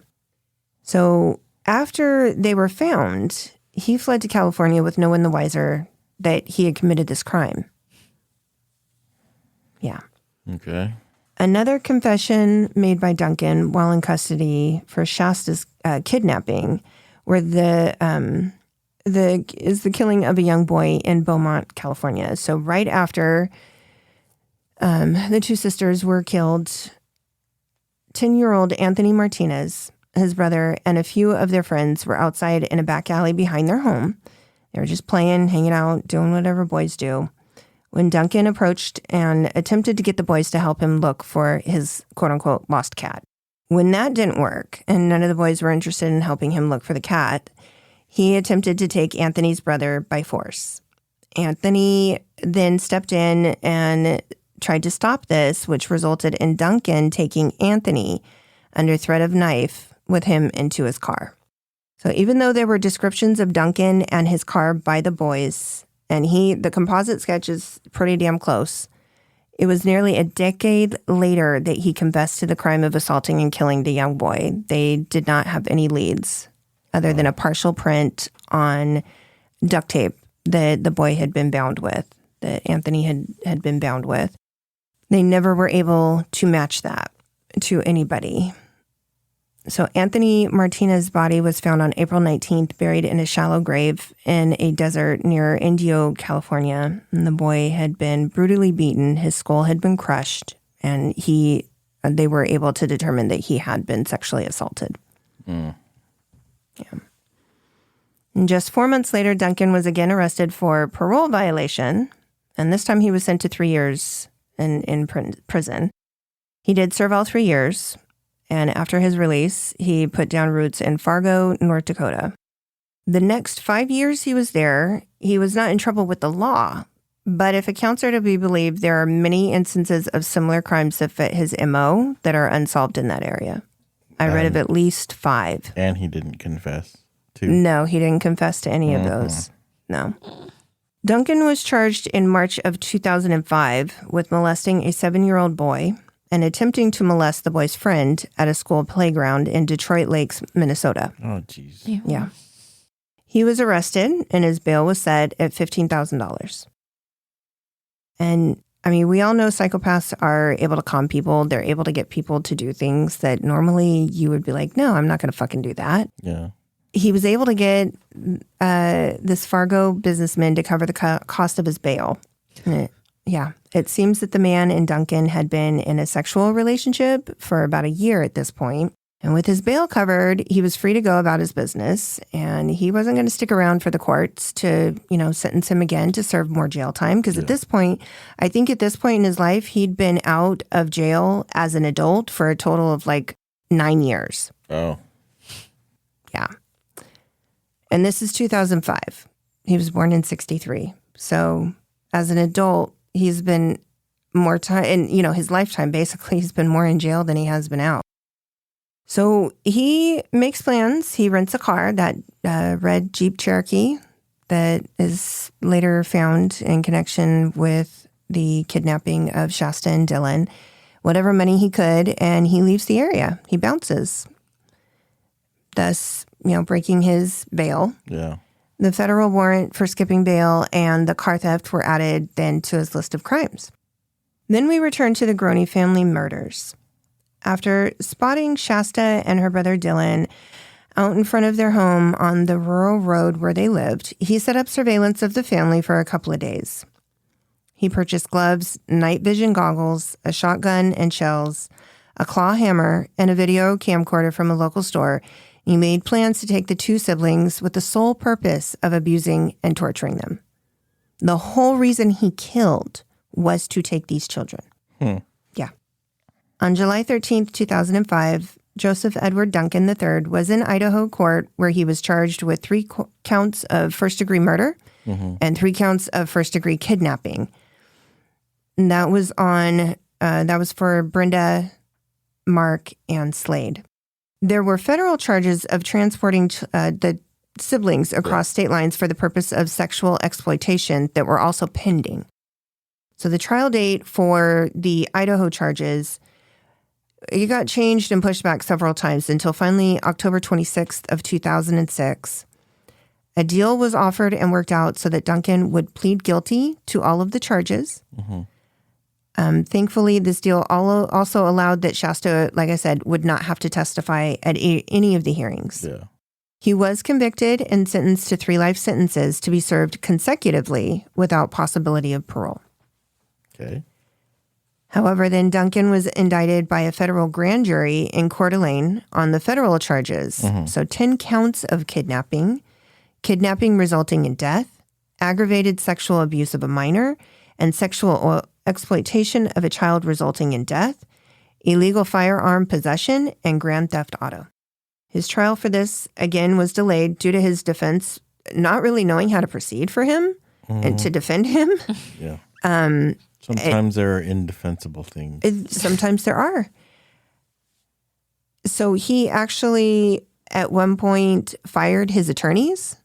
Speaker 2: So after they were found, he fled to California with no one the wiser that he had committed this crime. Yeah.
Speaker 3: Okay.
Speaker 2: Another confession made by Duncan while in custody for Shasta's kidnapping were the killing of a young boy in Beaumont, California. So right after The two sisters were killed. 10-year-old Anthony Martinez, his brother, and a few of their friends were outside in a back alley behind their home. They were just playing, hanging out, doing whatever boys do, when Duncan approached and attempted to get the boys to help him look for his quote-unquote lost cat. When that didn't work, and none of the boys were interested in helping him look for the cat, he attempted to take Anthony's brother by force. Anthony then stepped in and tried to stop this, which resulted in Duncan taking Anthony under threat of knife with him into his car. So even though there were descriptions of Duncan and his car by the boys, and the composite sketch is pretty damn close, it was nearly a decade later that he confessed to the crime of assaulting and killing the young boy. They did not have any leads other than a partial print on duct tape that the boy had been bound with, that Anthony had been bound with. They never were able to match that to anybody. So Anthony Martinez's body was found on April 19th, buried in a shallow grave in a desert near Indio, California. And the boy had been brutally beaten. His skull had been crushed, and they were able to determine that he had been sexually assaulted. Yeah. And just 4 months later, Duncan was again arrested for parole violation, and this time he was sent to 3 years in prison. He did serve all 3 years. And after his release, he put down roots in Fargo, North Dakota. The next 5 years he was there, he was not in trouble with the law. But if accounts are to be believed, there are many instances of similar crimes that fit his MO that are unsolved in that area. I read of at least 5.
Speaker 3: And he didn't confess to?
Speaker 2: No, he didn't confess to any of those. No. Duncan was charged in March of 2005 with molesting a 7-year-old boy and attempting to molest the boy's friend at a school playground in Detroit Lakes, Minnesota.
Speaker 3: Oh, jeez.
Speaker 2: Yeah. He was arrested, and his bail was set at $15,000. And, I mean, we all know psychopaths are able to calm people. They're able to get people to do things that normally you would be like, no, I'm not going to fucking do that.
Speaker 3: Yeah.
Speaker 2: He was able to get this Fargo businessman to cover the cost of his bail. Yeah. It seems that the man and Duncan had been in a sexual relationship for about a year at this point. And with his bail covered, he was free to go about his business. And he wasn't going to stick around for the courts to, sentence him again to serve more jail time. Because at this point, I think at this point in his life, he'd been out of jail as an adult for a total of 9 years.
Speaker 3: Oh.
Speaker 2: Yeah. And this is 2005. He was born in 1963. So as an adult, he's been more time, and his lifetime, basically, he's been more in jail than he has been out. So he makes plans. He rents a car, that red Jeep Cherokee that is later found in connection with the kidnapping of Shasta and Dylan, whatever money he could, and he leaves the area. He bounces, thus, breaking his bail.
Speaker 3: Yeah.
Speaker 2: The federal warrant for skipping bail and the car theft were added then to his list of crimes. Then we return to the Groene family murders. After spotting Shasta and her brother Dylan out in front of their home on the rural road where they lived, he set up surveillance of the family for a couple of days. He purchased gloves, night vision goggles, a shotgun and shells, a claw hammer, and a video camcorder from a local store. He made plans to take the two siblings with the sole purpose of abusing and torturing them. The whole reason he killed was to take these children. Yeah. On July 13th, 2005, Joseph Edward Duncan III was in Idaho court where he was charged with 3 counts of first-degree murder and 3 counts of first-degree kidnapping. And that was for Brenda, Mark, and Slade. There were federal charges of transporting the siblings across state lines for the purpose of sexual exploitation that were also pending. So the trial date for the Idaho charges, it got changed and pushed back several times until finally October 26th of 2006. A deal was offered and worked out so that Duncan would plead guilty to all of the charges. Thankfully, this deal also allowed that Shasta, like I said, would not have to testify at any of the hearings.
Speaker 3: Yeah.
Speaker 2: He was convicted and sentenced to 3 life sentences to be served consecutively without possibility of parole.
Speaker 3: Okay.
Speaker 2: However, then Duncan was indicted by a federal grand jury in coeurd'alene on the federal charges. So 10 counts of kidnapping resulting in death, aggravated sexual abuse of a minor, and sexual exploitation of a child resulting in death, illegal firearm possession, and grand theft auto. His trial for this, again, was delayed due to his defense not really knowing how to proceed for him and to defend him.
Speaker 3: Yeah. Sometimes there are indefensible things.
Speaker 2: Sometimes there are. So he actually, at one point, fired his attorneys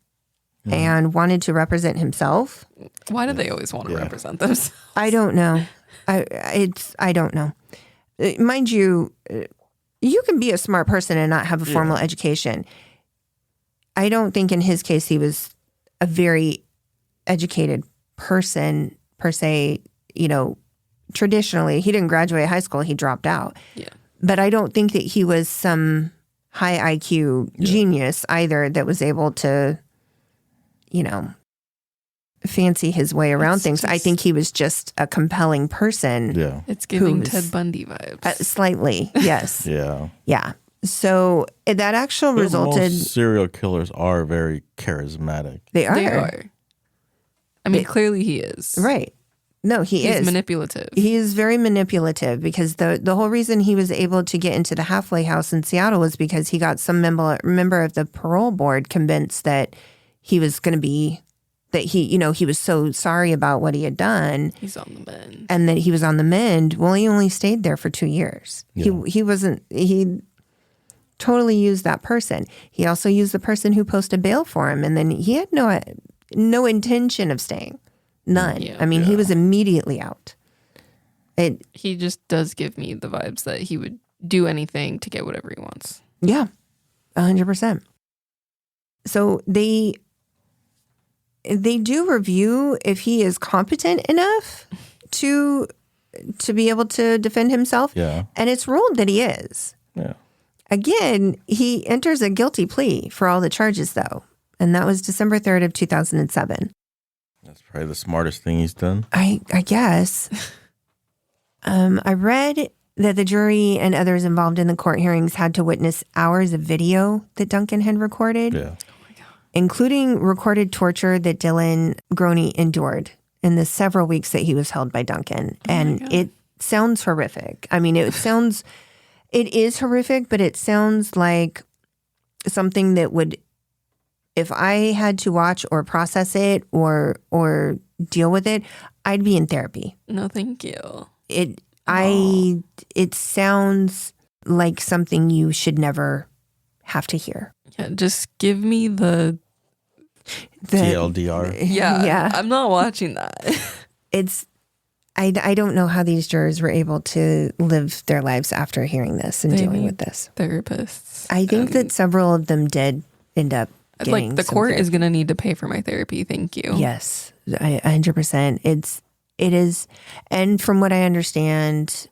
Speaker 2: and wanted to represent himself.
Speaker 4: Why do they always want to represent themselves?
Speaker 2: I don't know. I don't know. Mind you, you can be a smart person and not have a formal education. I don't think in his case he was a very educated person per se. You know, traditionally, he didn't graduate high school. He dropped out. Yeah. But I don't think that he was some high IQ genius either that was able to, you know, fancy his way around things. I think he was just a compelling person.
Speaker 3: Yeah.
Speaker 4: It's giving Ted Bundy vibes.
Speaker 2: Slightly, yes.
Speaker 3: Yeah.
Speaker 2: So that actual resulted...
Speaker 3: Most serial killers are very charismatic.
Speaker 2: They are.
Speaker 4: They are. I mean, clearly he is.
Speaker 2: Right. No, he's
Speaker 4: manipulative.
Speaker 2: He is very manipulative because the whole reason he was able to get into the halfway house in Seattle was because he got some member of the parole board convinced that he was going to be, that he was so sorry about what he had done.
Speaker 4: He's on the mend.
Speaker 2: And that he was on the mend. Well, he only stayed there for 2 years. Yeah. He totally used that person. He also used the person who posted bail for him. And then he had no intention of staying. None. Yeah. I mean, he was immediately out.
Speaker 4: He just does give me the vibes that he would do anything to get whatever he wants.
Speaker 2: Yeah, 100%. So they do review if he is competent enough to be able to defend himself.
Speaker 3: Yeah.
Speaker 2: And it's ruled that he is.
Speaker 3: Yeah.
Speaker 2: Again, he enters a guilty plea for all the charges, though. And that was December 3rd of 2007.
Speaker 3: That's probably the smartest thing he's done.
Speaker 2: I guess. I read that the jury and others involved in the court hearings had to witness hours of video that Duncan had recorded, including recorded torture that Dylan Groene endured in the several weeks that he was held by Duncan. And it sounds horrific. I mean, it is horrific, but it sounds like something that would, if I had to watch or process it or deal with it, I'd be in therapy.
Speaker 4: No, thank you.
Speaker 2: It sounds like something you should never have to hear.
Speaker 4: Yeah, just give me the
Speaker 3: TLDR.
Speaker 2: Yeah.
Speaker 4: I'm not watching that.
Speaker 2: I don't know how these jurors were able to live their lives after hearing this and dealing with this.
Speaker 4: Therapists.
Speaker 2: I think that several of them did end up getting
Speaker 4: like the court is going to need to pay for my therapy. Thank you.
Speaker 2: Yes, 100%. It is. And from what I understand,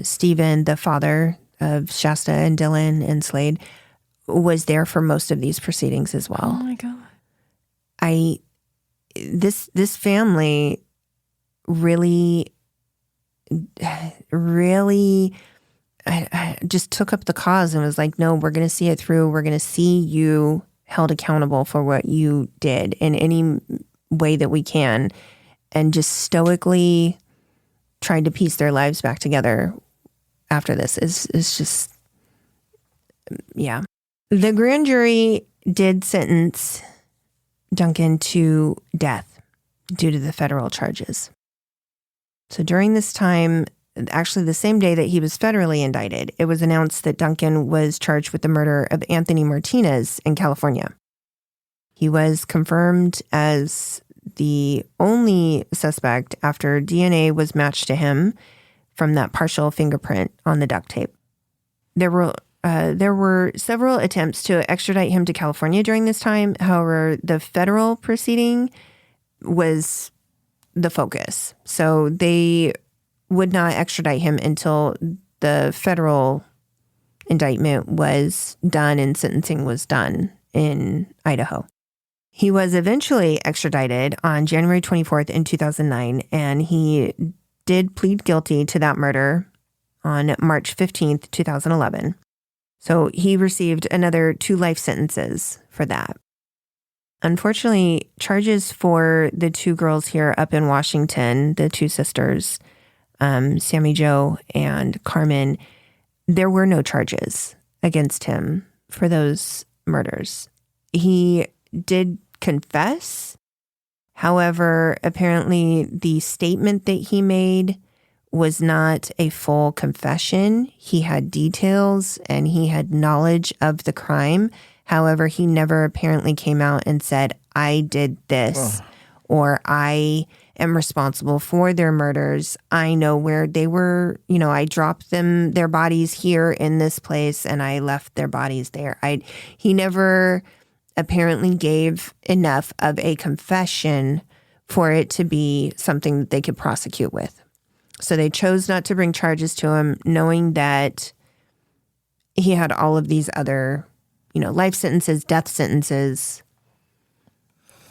Speaker 2: Stephen, the father of Shasta and Dylan and Slade, was there for most of these proceedings as well.
Speaker 4: Oh my God.
Speaker 2: This family really just took up the cause and was like, no, we're going to see it through. We're going to see you held accountable for what you did in any way that we can, and just stoically tried to piece their lives back together after this. Is just, yeah. The grand jury did sentence Duncan to death due to the federal charges. So during this time, actually the same day that he was federally indicted, it was announced that Duncan was charged with the murder of Anthony Martinez in California. He was confirmed as the only suspect after DNA was matched to him from that partial fingerprint on the duct tape. There were several attempts to extradite him to California during this time. However, the federal proceeding was the focus. So they would not extradite him until the federal indictment was done and sentencing was done in Idaho. He was eventually extradited on January 24th in 2009, and he did plead guilty to that murder on March 15th, 2011. So he received another 2 life sentences for that. Unfortunately, charges for the 2 girls here up in Washington, the 2 sisters, Sammy Jo and Carmen, there were no charges against him for those murders. He did confess. However, apparently the statement that he made was not a full confession. He had details and he had knowledge of the crime. However, he never apparently came out and said, I did this, or I am responsible for their murders. I know where they were, I dropped their bodies here in this place and I left their bodies there. He never apparently gave enough of a confession for it to be something that they could prosecute with. So they chose not to bring charges to him, knowing that he had all of these other, life sentences, death sentences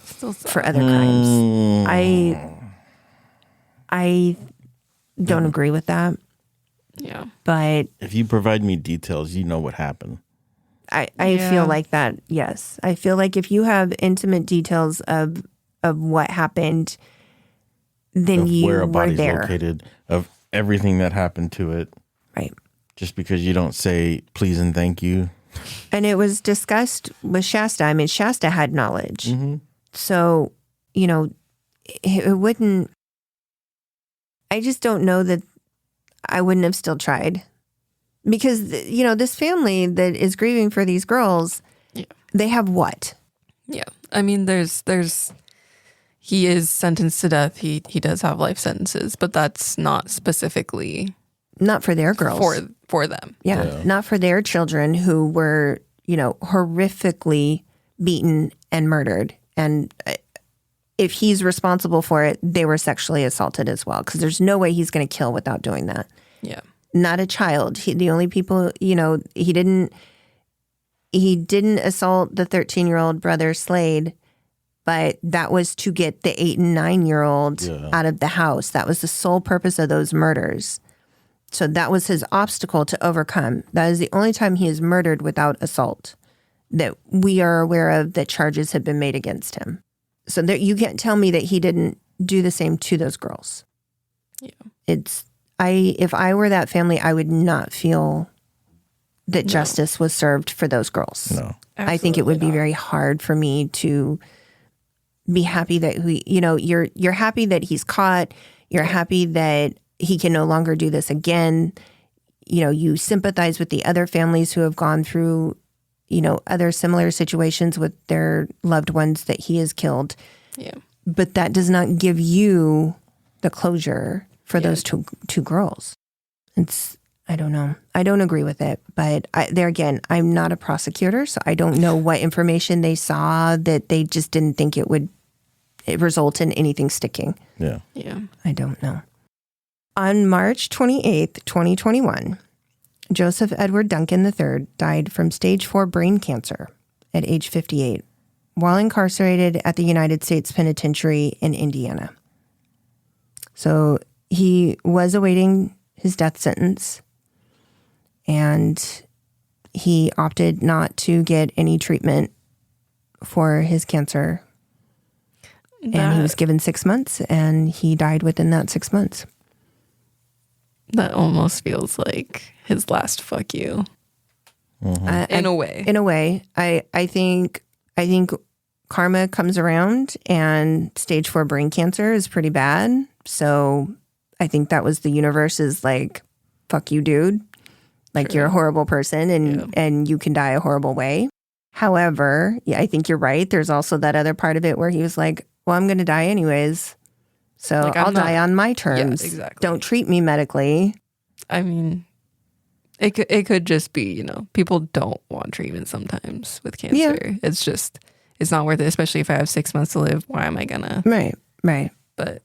Speaker 2: for other crimes. I don't agree with that.
Speaker 4: Yeah.
Speaker 2: But
Speaker 3: if you provide me details, you know what happened.
Speaker 2: I feel like that, yes. I feel like if you have intimate details of what happened, then
Speaker 3: Of
Speaker 2: you
Speaker 3: where a
Speaker 2: were
Speaker 3: body's
Speaker 2: there.
Speaker 3: located, of everything that happened to it.
Speaker 2: Right.
Speaker 3: Just because you don't say please and thank you.
Speaker 2: And it was discussed with Shasta. I mean, Shasta had knowledge.
Speaker 3: Mm-hmm.
Speaker 2: So, it wouldn't, I just don't know that I wouldn't have still tried. Because, this family that is grieving for these girls, they have what?
Speaker 4: Yeah. I mean, he is sentenced to death. He does have life sentences, but that's not specifically
Speaker 2: not for their girls.
Speaker 4: For them.
Speaker 2: Yeah. Not for their children who were, horrifically beaten and murdered. And if he's responsible for it, they were sexually assaulted as well. Because there's no way he's going to kill without doing that.
Speaker 4: Yeah.
Speaker 2: Not a child. The only people, he didn't assault the 13-year-old brother Slade, but that was to get the 8 and 9-year-old out of the house. That was the sole purpose of those murders. So that was his obstacle to overcome. That is the only time he is murdered without assault that we are aware of that charges have been made against him. So you can't tell me that he didn't do the same to those girls. Yeah. If I were that family, I would not feel that justice was served for those girls.
Speaker 3: No.
Speaker 2: I think it would be very hard for me to be happy that you're happy that he's caught. You're happy that he can no longer do this again. You sympathize with the other families who have gone through, other similar situations with their loved ones that he has killed. Yeah. But that does not give you the closure for those two girls. I don't know. I don't agree with it. But there again, I'm not a prosecutor, so I don't know what information they saw that they just didn't think it would result in anything sticking.
Speaker 3: Yeah.
Speaker 4: Yeah.
Speaker 2: I don't know. On March 28th, 2021, Joseph Edward Duncan III died from stage 4 brain cancer at age 58 while incarcerated at the United States Penitentiary in Indiana. So he was awaiting his death sentence, and he opted not to get any treatment for his cancer. And he was given 6 months, and he died within that 6 months.
Speaker 4: That almost feels like his last fuck you.
Speaker 3: Mm-hmm.
Speaker 4: In a way.
Speaker 2: In a way. I think karma comes around, and stage 4 brain cancer is pretty bad. So I think that was the universe's like, fuck you, dude. Like, you're a horrible person and you can die a horrible way. However, I think you're right. There's also that other part of it where he was like, well, I'm going to die anyways. So like, I'll die on my terms.
Speaker 4: Yeah, exactly. Don't
Speaker 2: treat me medically.
Speaker 4: I mean, it could just be, people don't want treatment sometimes with cancer. Yeah. It's not worth it, especially if I have 6 months to live. Why am I gonna?
Speaker 2: Right.
Speaker 4: But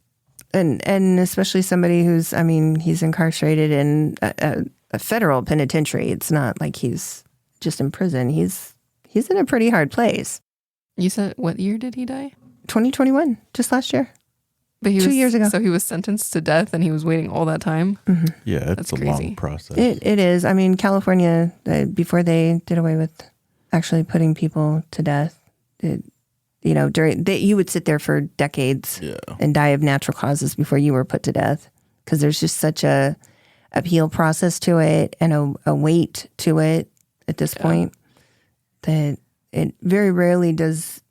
Speaker 2: and especially somebody who's, he's incarcerated in a federal penitentiary. It's not like he's just in prison. He's in a pretty hard place.
Speaker 4: You said, what year did he die?
Speaker 2: 2021, just last year.
Speaker 4: But
Speaker 2: 2 years ago.
Speaker 4: So he was sentenced to death and he was waiting all that time?
Speaker 2: Mm-hmm.
Speaker 3: Yeah, it's a long process.
Speaker 2: It is. I mean, California, before they did away with actually putting people to death, you would sit there for decades and die of natural causes before you were put to death, because there's just such a appeal process to it and a weight to it at this point that it very rarely does.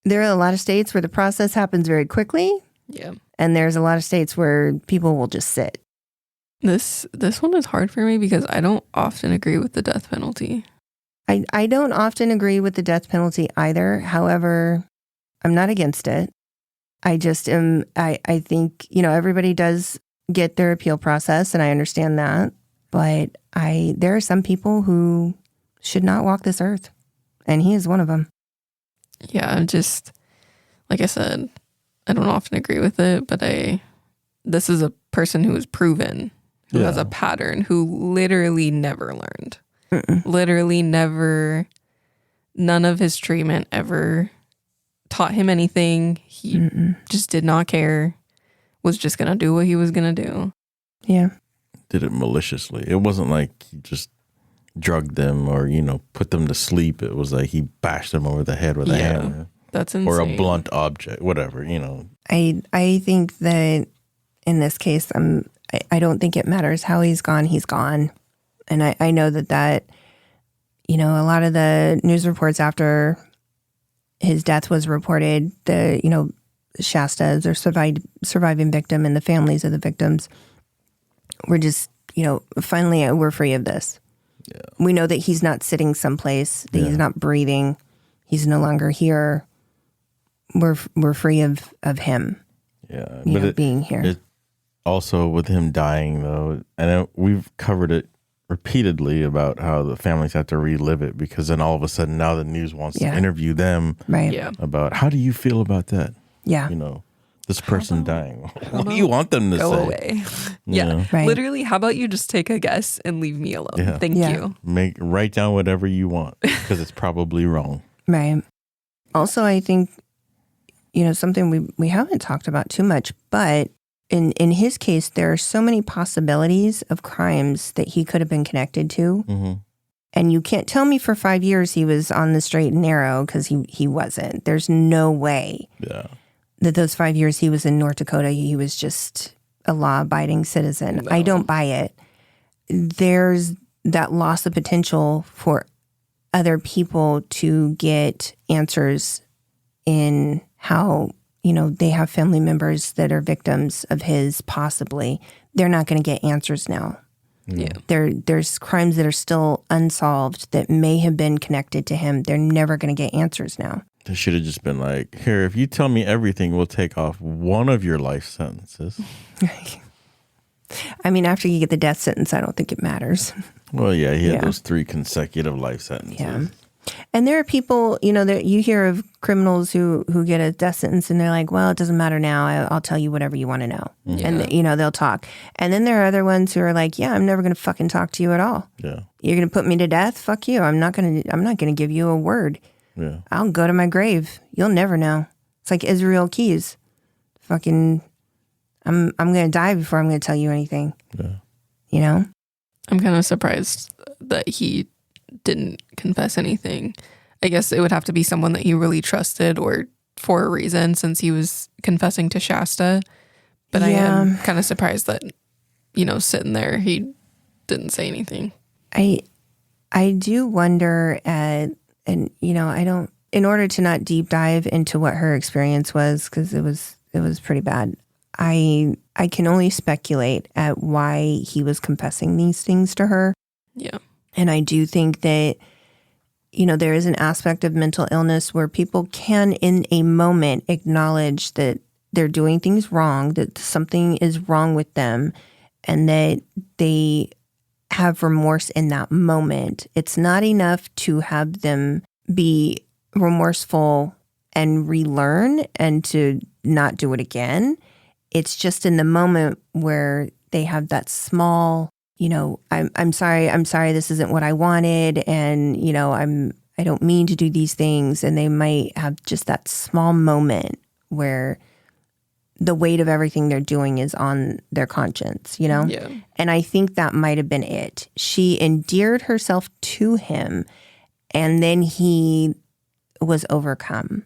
Speaker 2: There are a lot of states where the process happens very quickly.
Speaker 4: Yeah.
Speaker 2: And there's a lot of states where people will just sit.
Speaker 4: This one is hard for me because I don't often agree with the death penalty.
Speaker 2: I don't often agree with the death penalty either. However, I'm not against it. I just am, I think, everybody does get their appeal process, and I understand that. But there are some people who should not walk this earth, and he is one of them.
Speaker 4: Yeah, I'm just, like I said, I don't often agree with it, but this is a person who is proven, who has a pattern, who literally never learned. Literally never, none of his treatment ever taught him anything. He just did not care, was just going to do what he was going to do.
Speaker 2: Yeah.
Speaker 3: Did it maliciously. It wasn't like he just drugged them or, put them to sleep. It was like he bashed them over the head with a hammer.
Speaker 4: That's insane.
Speaker 3: Or a blunt object, whatever,
Speaker 2: I think that in this case, I don't think it matters how he's gone. And I know that, a lot of the news reports after his death was reported, Shasta, their surviving victim, and the families of the victims were just, finally we're free of this. Yeah. We know that he's not sitting someplace, that he's not breathing. He's no longer here. We're free of him.
Speaker 3: Yeah.
Speaker 2: Being here.
Speaker 3: Also, with him dying, though, I know we've covered it repeatedly about how the families have to relive it, because then all of a sudden now the news wants to interview them about how do you feel about that?
Speaker 2: Yeah.
Speaker 3: This person dying. What do you want them to
Speaker 4: go
Speaker 3: say?
Speaker 4: Away. Yeah. Right. Literally, how about you just take a guess and leave me alone? Yeah. Thank you.
Speaker 3: Write down whatever you want, because it's probably wrong.
Speaker 2: Right. Also, I think, something we haven't talked about too much, but in his case, there are so many possibilities of crimes that he could have been connected to. Mm-hmm. And you can't tell me for 5 years he was on the straight and narrow, because he wasn't. There's no way that those 5 years he was in North Dakota, he was just a law-abiding citizen. No. I don't buy it. There's that loss of potential for other people to get answers in how, they have family members that are victims of his, possibly. They're not going to get answers now. Yeah. There's crimes that are still unsolved that may have been connected to him. They're never going to get answers now.
Speaker 3: They should have just been like, here, if you tell me everything, we'll take off one of your life sentences.
Speaker 2: I mean, after you get the death sentence, I don't think it matters.
Speaker 3: Well, he had those 3 consecutive life sentences.
Speaker 2: Yeah. And there are people, that you hear of criminals who get a death sentence and they're like, well, it doesn't matter now. I'll tell you whatever you want to know. Yeah. And, they'll talk. And then there are other ones who are like, I'm never going to fucking talk to you at all. Yeah. You're going to put me to death? Fuck you. I'm not going to give you a word. Yeah. I'll go to my grave. You'll never know. It's like Israel Keys. Fucking, I'm going to die before I'm going to tell you anything. Yeah.
Speaker 4: I'm kind of surprised that he didn't confess anything. I guess it would have to be someone that he really trusted, or for a reason, since he was confessing to Shasta. But I am kind of surprised that, sitting there, he didn't say anything.
Speaker 2: I do wonder and I don't, in order to not deep dive into what her experience was, because it was pretty bad, I can only speculate at why he was confessing these things to her.
Speaker 4: Yeah.
Speaker 2: And I do think that, there is an aspect of mental illness where people can, in a moment, acknowledge that they're doing things wrong, that something is wrong with them, and that they have remorse in that moment. It's not enough to have them be remorseful and relearn and to not do it again. It's just in the moment where they have that small, I'm sorry, this isn't what I wanted, and, I don't mean to do these things, and they might have just that small moment where the weight of everything they're doing is on their conscience, you know?
Speaker 4: Yeah.
Speaker 2: And I think that might have been it. She endeared herself to him, and then he was overcome.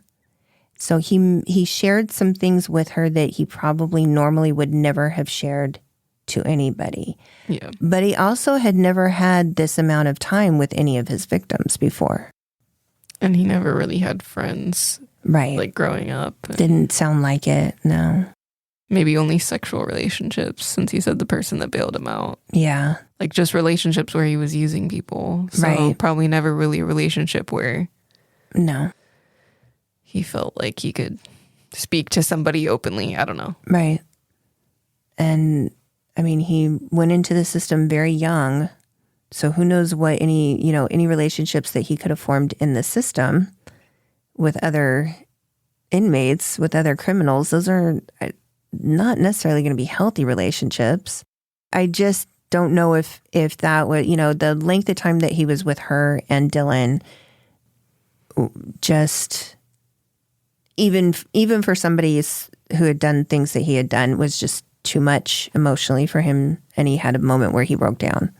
Speaker 2: So he shared some things with her that he probably normally would never have shared to anybody.
Speaker 4: Yeah.
Speaker 2: But he also had never had this amount of time with any of his victims before.
Speaker 4: And he never really had friends.
Speaker 2: Right.
Speaker 4: Like growing up.
Speaker 2: Didn't sound like it, no.
Speaker 4: Maybe only sexual relationships, since he said the person that bailed him out.
Speaker 2: Yeah.
Speaker 4: Like just relationships where he was using people. So
Speaker 2: right.
Speaker 4: Probably never really a relationship where
Speaker 2: no,
Speaker 4: he felt like he could speak to somebody openly. I don't know.
Speaker 2: Right. And I mean, he went into the system very young. So who knows what any relationships that he could have formed in the system with other inmates, with other criminals. Those are not necessarily going to be healthy relationships. I just don't know if that would, the length of time that he was with her and Dylan, just even for somebody who had done things that he had done, was just too much emotionally for him. And he had a moment where he broke down.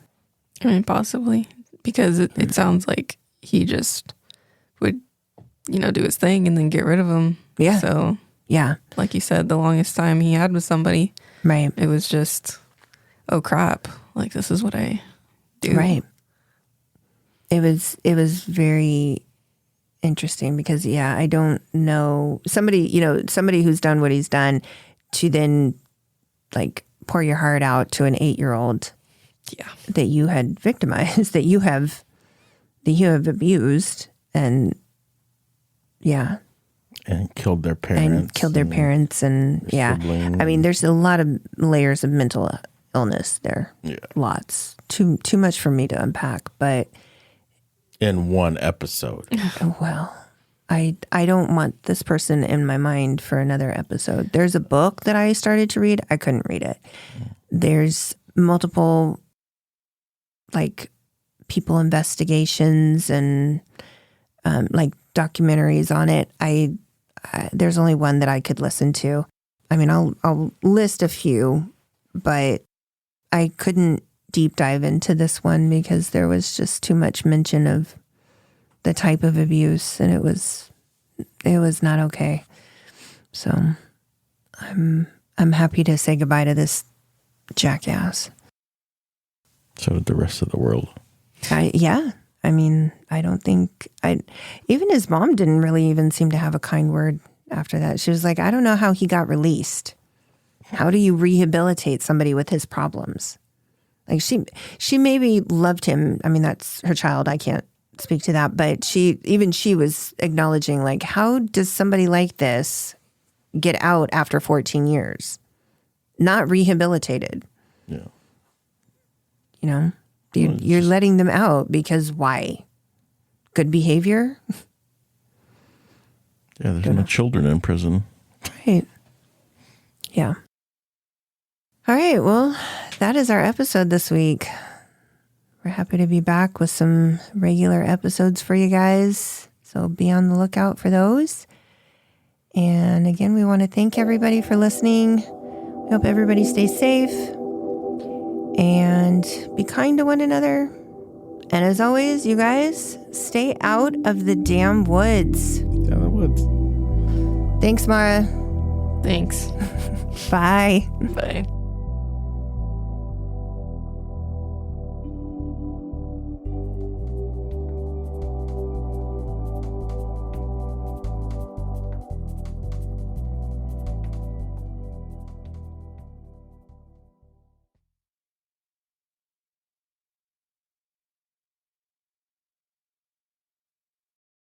Speaker 4: I mean, possibly, because it sounds like he just would, do his thing and then get rid of him.
Speaker 2: Yeah.
Speaker 4: So,
Speaker 2: yeah.
Speaker 4: Like you said, the longest time he had with somebody,
Speaker 2: right,
Speaker 4: it was just, oh crap, like this is what I do.
Speaker 2: Right. It was very interesting because, yeah, I don't know somebody who's done what he's done to then like pour your heart out to an 8-year-old.
Speaker 4: Yeah.
Speaker 2: That you had victimized, that you have abused, and yeah.
Speaker 3: And killed their parents.
Speaker 2: And yeah. I mean, there's a lot of layers of mental illness there.
Speaker 3: Yeah.
Speaker 2: Lots. Too much for me to unpack, but
Speaker 3: in one episode.
Speaker 2: Well, I don't want this person in my mind for another episode. There's a book that I started to read. I couldn't read it. There's multiple like people investigations and like documentaries on it. There's only one that I could listen to. I mean, I'll list a few, but I couldn't deep dive into this one because there was just too much mention of the type of abuse, and it was not okay. So I'm happy to say goodbye to this jackass.
Speaker 3: So did the rest of the world.
Speaker 2: Yeah. I mean, I don't think even his mom didn't really even seem to have a kind word after that. She was like, I don't know how he got released. How do you rehabilitate somebody with his problems? Like she maybe loved him. I mean, that's her child. I can't speak to that, but she was acknowledging like, how does somebody like this get out after 14 years? Not rehabilitated.
Speaker 3: Yeah.
Speaker 2: You're letting them out because why? Good behavior?
Speaker 3: Yeah, there's no children in prison.
Speaker 2: Right. Yeah. All right. Well, that is our episode this week. We're happy to be back with some regular episodes for you guys. So be on the lookout for those. And again, we want to thank everybody for listening. We hope everybody stays safe. And be kind to one another. And as always, you guys, stay out of the damn woods.
Speaker 3: Down the woods.
Speaker 2: Thanks, Mara.
Speaker 4: Thanks.
Speaker 2: Bye.
Speaker 4: Bye.